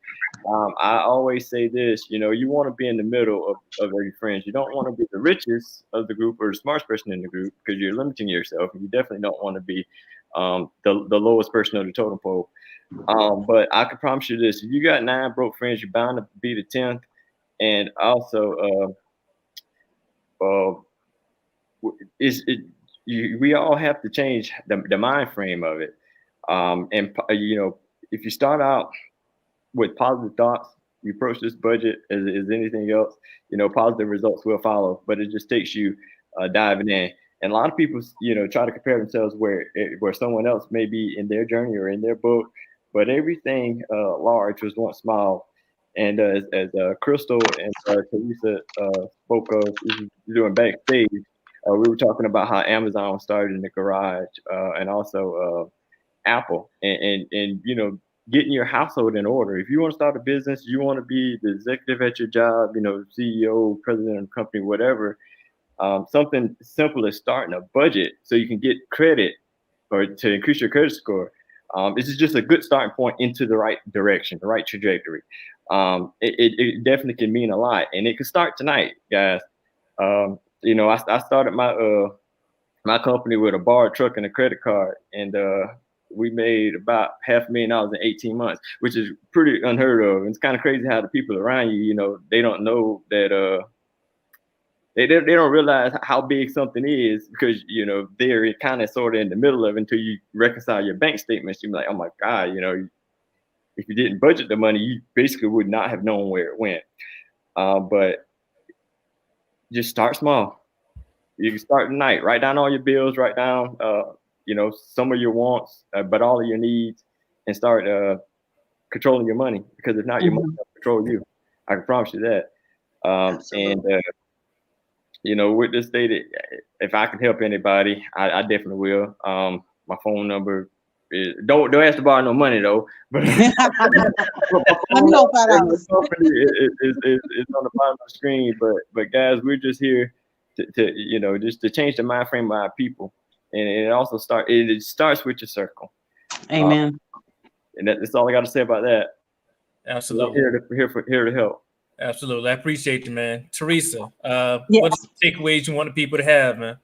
[SPEAKER 4] I always say this, you want to be in the middle of your friends. You don't want to be the richest of the group or the smartest person in the group because you're limiting yourself. And you definitely don't want to be the lowest person on the totem pole. But I can promise you this, if you got 9 broke friends, you're bound to be the 10th. And also, we all have to change the mind frame of it. And if you start out with positive thoughts, you approach this budget as anything else, positive results will follow. But it just takes you diving in. And a lot of people, try to compare themselves where someone else may be in their journey or in their book. But everything large was once small. And as Crystal and Teresa spoke of doing backstage, we were talking about how Amazon started in the garage, and also Apple, and getting your household in order. If you want to start a business, you want to be the executive at your job, CEO, president of the company, whatever. Something simple as starting a budget so you can get credit or to increase your credit score. This is just a good starting point into the right direction, the right trajectory. It definitely can mean a lot, and it can start tonight, guys. I started my company with a borrowed truck and a credit card, and we made about $500,000 in 18 months, which is pretty unheard of. And it's kind of crazy how the people around you, they don't know that they don't realize how big something is, because they're kind of sort of in the middle of it until you reconcile your bank statements. You're like, oh my God, if you didn't budget the money, you basically would not have known where it went. But just start small. You can start tonight. Write down all your bills. Write down, some of your wants, but all of your needs, and start controlling your money. Because if not, your money will control you. I can promise you that. And with this state, if I can help anybody, I definitely will. My phone number is, don't ask to borrow no money though. But my phone number is on the bottom of the screen. But guys, we're just here to just to change the mind frame of our people, and it also starts with your circle.
[SPEAKER 3] Amen.
[SPEAKER 4] And that's all I got to say about that.
[SPEAKER 2] Absolutely.
[SPEAKER 4] Here to help.
[SPEAKER 2] Absolutely. I appreciate you, man. Teresa,
[SPEAKER 3] Yes.
[SPEAKER 2] what are the takeaways you want the people to have, man?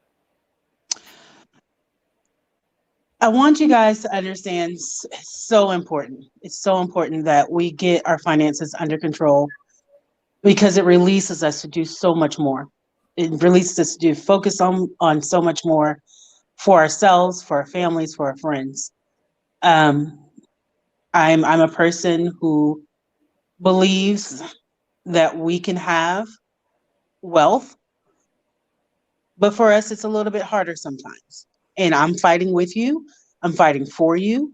[SPEAKER 3] I want you guys to understand, it's so important. It's so important that we get our finances under control, because it releases us to do so much more. It releases us to focus on so much more for ourselves, for our families, for our friends. I'm a person who believes that we can have wealth, but for us, it's a little bit harder sometimes. And I'm fighting with you. I'm fighting for you.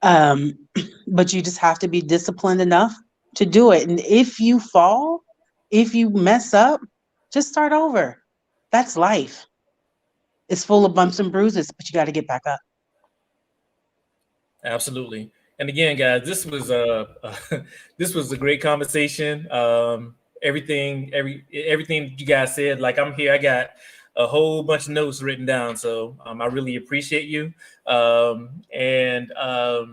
[SPEAKER 3] But you just have to be disciplined enough to do it. And if you fall, if you mess up, just start over. That's life. It's full of bumps and bruises, but you got to get back up.
[SPEAKER 2] Absolutely. And again, guys, this was a great conversation. Everything you guys said, like, I'm here, I got a whole bunch of notes written down. So I really appreciate you. And I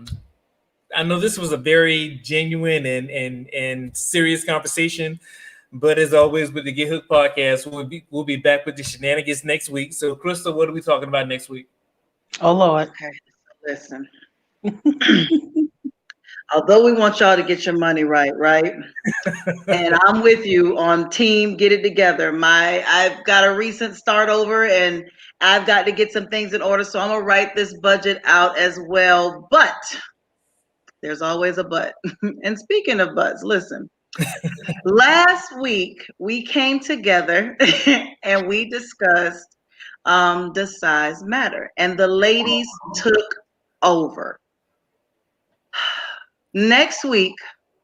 [SPEAKER 2] know this was a very genuine and serious conversation. But as always, with the Get Hooked podcast, we'll be back with the shenanigans next week. So, Crystal, what are we talking about next week?
[SPEAKER 3] Oh, Lord.
[SPEAKER 5] Okay, listen. Although we want y'all to get your money right? And I'm with you on team get it together. I've got a recent start over, and I've got to get some things in order. So I'm gonna write this budget out as well. But there's always a but. And speaking of buts, listen. Last week we came together and we discussed does size matter? And the ladies took over. Next week,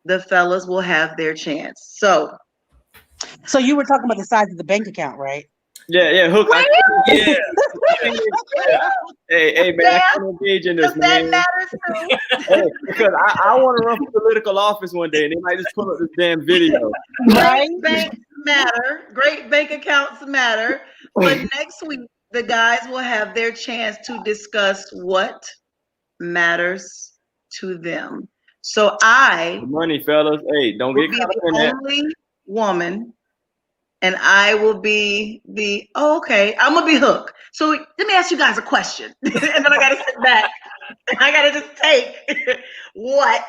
[SPEAKER 5] the fellas will have their chance. So
[SPEAKER 3] you were talking about the size of the bank account, right?
[SPEAKER 4] Yeah, Hook.
[SPEAKER 2] Yeah.
[SPEAKER 4] Hey, man, I can't engage in this, man.
[SPEAKER 5] That matters too.
[SPEAKER 4] Hey, because I want to run for political office one day, and they might just pull up this damn video.
[SPEAKER 5] Right? Banks matter. Great bank accounts matter. But next week, the guys will have their chance to discuss what matters to them. So
[SPEAKER 4] Money, fellas. Hey, don't get caught up in that.
[SPEAKER 5] Only woman, and I will be I'm gonna be Hook. So let me ask you guys a question, and then I gotta sit back. I gotta just take what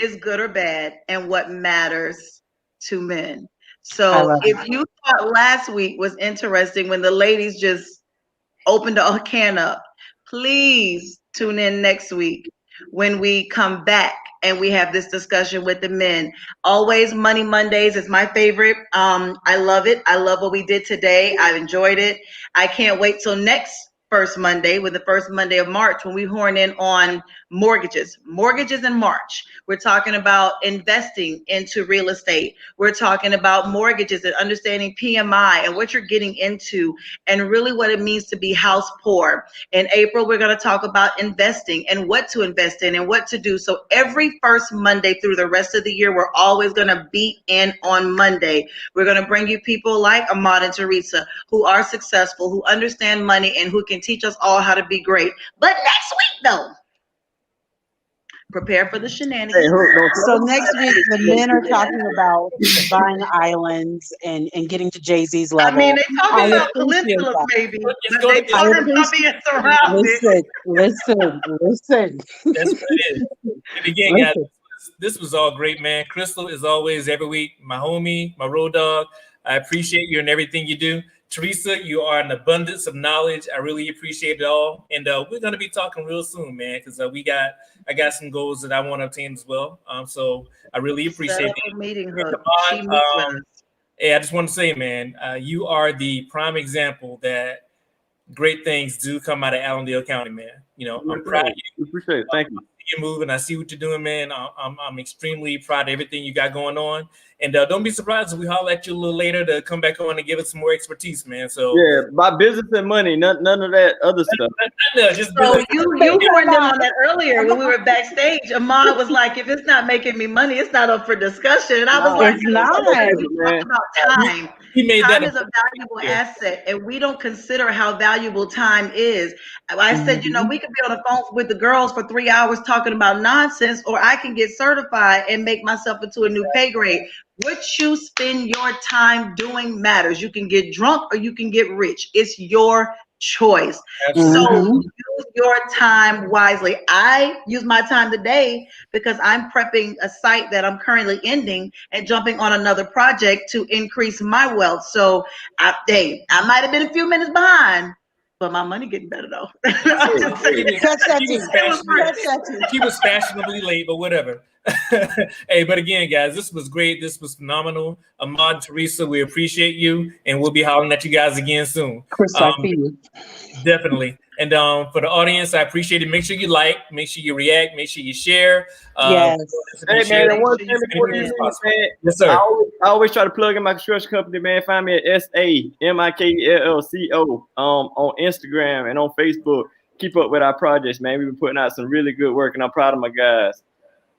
[SPEAKER 5] is good or bad and what matters to men.
[SPEAKER 3] I
[SPEAKER 5] So
[SPEAKER 3] love
[SPEAKER 5] if you thought last week was interesting when the ladies just opened a can up, please tune in next week when we come back and we have this discussion with the men. Always Money Mondays is my favorite. I love it. I love what we did today. I've enjoyed it. I can't wait till next first Monday, with the first Monday of March, when we horn in on mortgages in March. We're talking about investing into real estate. We're talking about mortgages and understanding PMI and what you're getting into and really what it means to be house poor. In April, we're going to talk about investing and what to invest in and what to do. So every first Monday through the rest of the year, we're always going to be in on Monday. We're going to bring you people like Ahmad and Teresa who are successful, who understand money, and who can teach us all how to be great. But next week, though, prepare for the shenanigans.
[SPEAKER 4] Hey, Hook, don't
[SPEAKER 3] So next week, the men are talking about buying islands and getting to Jay-Z's level.
[SPEAKER 5] I mean, they talking
[SPEAKER 3] I
[SPEAKER 5] about
[SPEAKER 3] appreciate
[SPEAKER 5] peninsulas
[SPEAKER 3] that.
[SPEAKER 5] maybe,
[SPEAKER 2] It's
[SPEAKER 5] but
[SPEAKER 2] gonna
[SPEAKER 5] they
[SPEAKER 2] be-
[SPEAKER 3] I
[SPEAKER 5] talking about being
[SPEAKER 3] appreciate.
[SPEAKER 5] surrounded.
[SPEAKER 3] Listen.
[SPEAKER 2] That's what it is. And again, guys,
[SPEAKER 3] Listen.
[SPEAKER 2] this was all great, man. Crystal is always every week my homie, my road dog. I appreciate you and everything you do. Teresa, you are an abundance of knowledge. I really appreciate it all. And we're gonna be talking real soon, man, because I got some goals that I want to obtain as well. So I really
[SPEAKER 5] Set
[SPEAKER 2] appreciate
[SPEAKER 5] up
[SPEAKER 2] it.
[SPEAKER 5] a meeting,
[SPEAKER 2] And
[SPEAKER 5] Hook. She
[SPEAKER 2] Ahmad,
[SPEAKER 5] meets with us.
[SPEAKER 2] hey, I just want to say, man, you are the prime example that great things do come out of Allendale County, man. You know, I'm proud of you.
[SPEAKER 4] Appreciate it. Thank you.
[SPEAKER 2] You're moving. I see what you're doing, man. I'm extremely proud of everything you got going on. And don't be surprised if we holler at you a little later to come back on and give us some more expertise, man. So
[SPEAKER 4] Yeah, my business and money, none of that other stuff.
[SPEAKER 2] just
[SPEAKER 5] So
[SPEAKER 2] business.
[SPEAKER 5] you warned them on that earlier when we were backstage. Ahmad was like, if it's not making me money, it's not up for discussion. And I was like,
[SPEAKER 3] It's not.
[SPEAKER 5] we talked about time.
[SPEAKER 2] He made
[SPEAKER 5] Time
[SPEAKER 2] that
[SPEAKER 5] is a valuable
[SPEAKER 2] Yeah.
[SPEAKER 5] asset, and we don't consider how valuable time is. I said, you know, we could be on the phone with the girls for 3 hours talking about nonsense, or I can get certified and make myself into a new pay grade. What you spend your time doing matters. You can get drunk or you can get rich. It's your choice.
[SPEAKER 2] Absolutely.
[SPEAKER 5] So use your time wisely. I use my time today because I'm prepping a site that I'm currently ending and jumping on another project to increase my wealth. So I might have been a few minutes behind, but my money getting better though. I'm just saying.
[SPEAKER 3] Catch that too.
[SPEAKER 2] He was fashionably late, but whatever. Hey, but again, guys, this was great. This was phenomenal. Ahmad, Teresa, we appreciate you, and we'll be hollering at you guys again soon.
[SPEAKER 3] Chris, I see you.
[SPEAKER 2] Definitely. And for the audience, I appreciate it. Make sure you like, make sure you react, make sure you share.
[SPEAKER 3] Yes.
[SPEAKER 4] Hey man, and one thing before you leave, man,
[SPEAKER 2] Yes, sir.
[SPEAKER 4] I always try to plug in my construction company, man. Find me at SAMIKELLCO on Instagram and on Facebook. Keep up with our projects, man. We've been putting out some really good work, and I'm proud of my guys.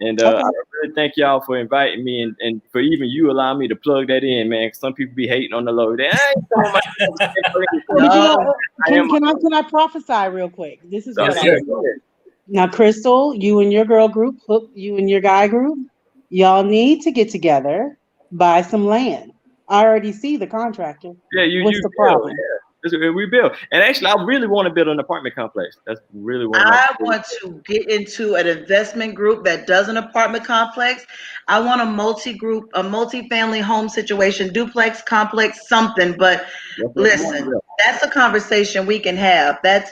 [SPEAKER 4] And I really thank y'all for inviting me and for even you allowing me to plug that in, man. 'Cause some people be hating on the low. Can
[SPEAKER 3] I prophesy real quick? This is what
[SPEAKER 2] Yes,
[SPEAKER 3] Now, Crystal, you and your girl group, Hook, you and your guy group, y'all need to get together, buy some land. I already see the contractor.
[SPEAKER 4] Yeah,
[SPEAKER 3] What's the problem?
[SPEAKER 4] Yeah. We build, and actually, I really want to build an apartment complex. That's really what
[SPEAKER 5] I want to get into an investment group that does an apartment complex. I want a multi-family home situation, duplex, complex, something. But listen, that's a conversation we can have. That's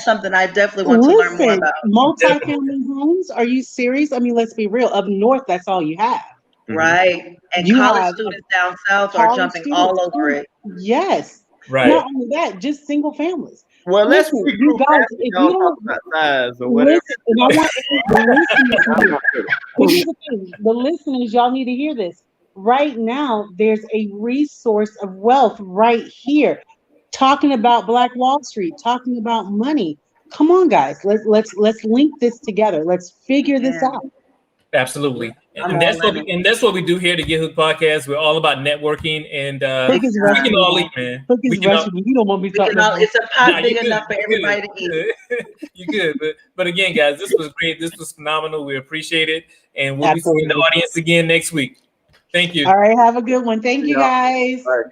[SPEAKER 5] something I definitely want to learn more about.
[SPEAKER 3] Multi-family homes? Are you serious? I mean, let's be real. Up north, that's all you have.
[SPEAKER 5] Right. And
[SPEAKER 3] You
[SPEAKER 5] college
[SPEAKER 3] have
[SPEAKER 5] students down south are jumping all over it.
[SPEAKER 3] Yes.
[SPEAKER 2] Right.
[SPEAKER 3] Not only that, just single families.
[SPEAKER 4] Well,
[SPEAKER 3] Listen, you guys, if you don't
[SPEAKER 4] about size or whatever.
[SPEAKER 3] listen, and I want here's the thing, the listeners, y'all need to hear this. Right now, there's a resource of wealth right here. Talking about Black Wall Street, talking about money. Come on, guys. Let's link this together. Let's figure this out.
[SPEAKER 2] Absolutely. And that's what we do here at the Get Hooked Podcast. We're all about networking and
[SPEAKER 3] Hook is
[SPEAKER 2] we can all eat, man.
[SPEAKER 3] Hook is rushing. You don't want to be talking about
[SPEAKER 5] it's a pot big enough for everybody to eat.
[SPEAKER 2] You good. But again, guys, this was great. This was phenomenal. We appreciate it. And we'll be seeing the audience again next week. Thank you.
[SPEAKER 3] All right. Have a good one. Thank you, guys.
[SPEAKER 4] All right.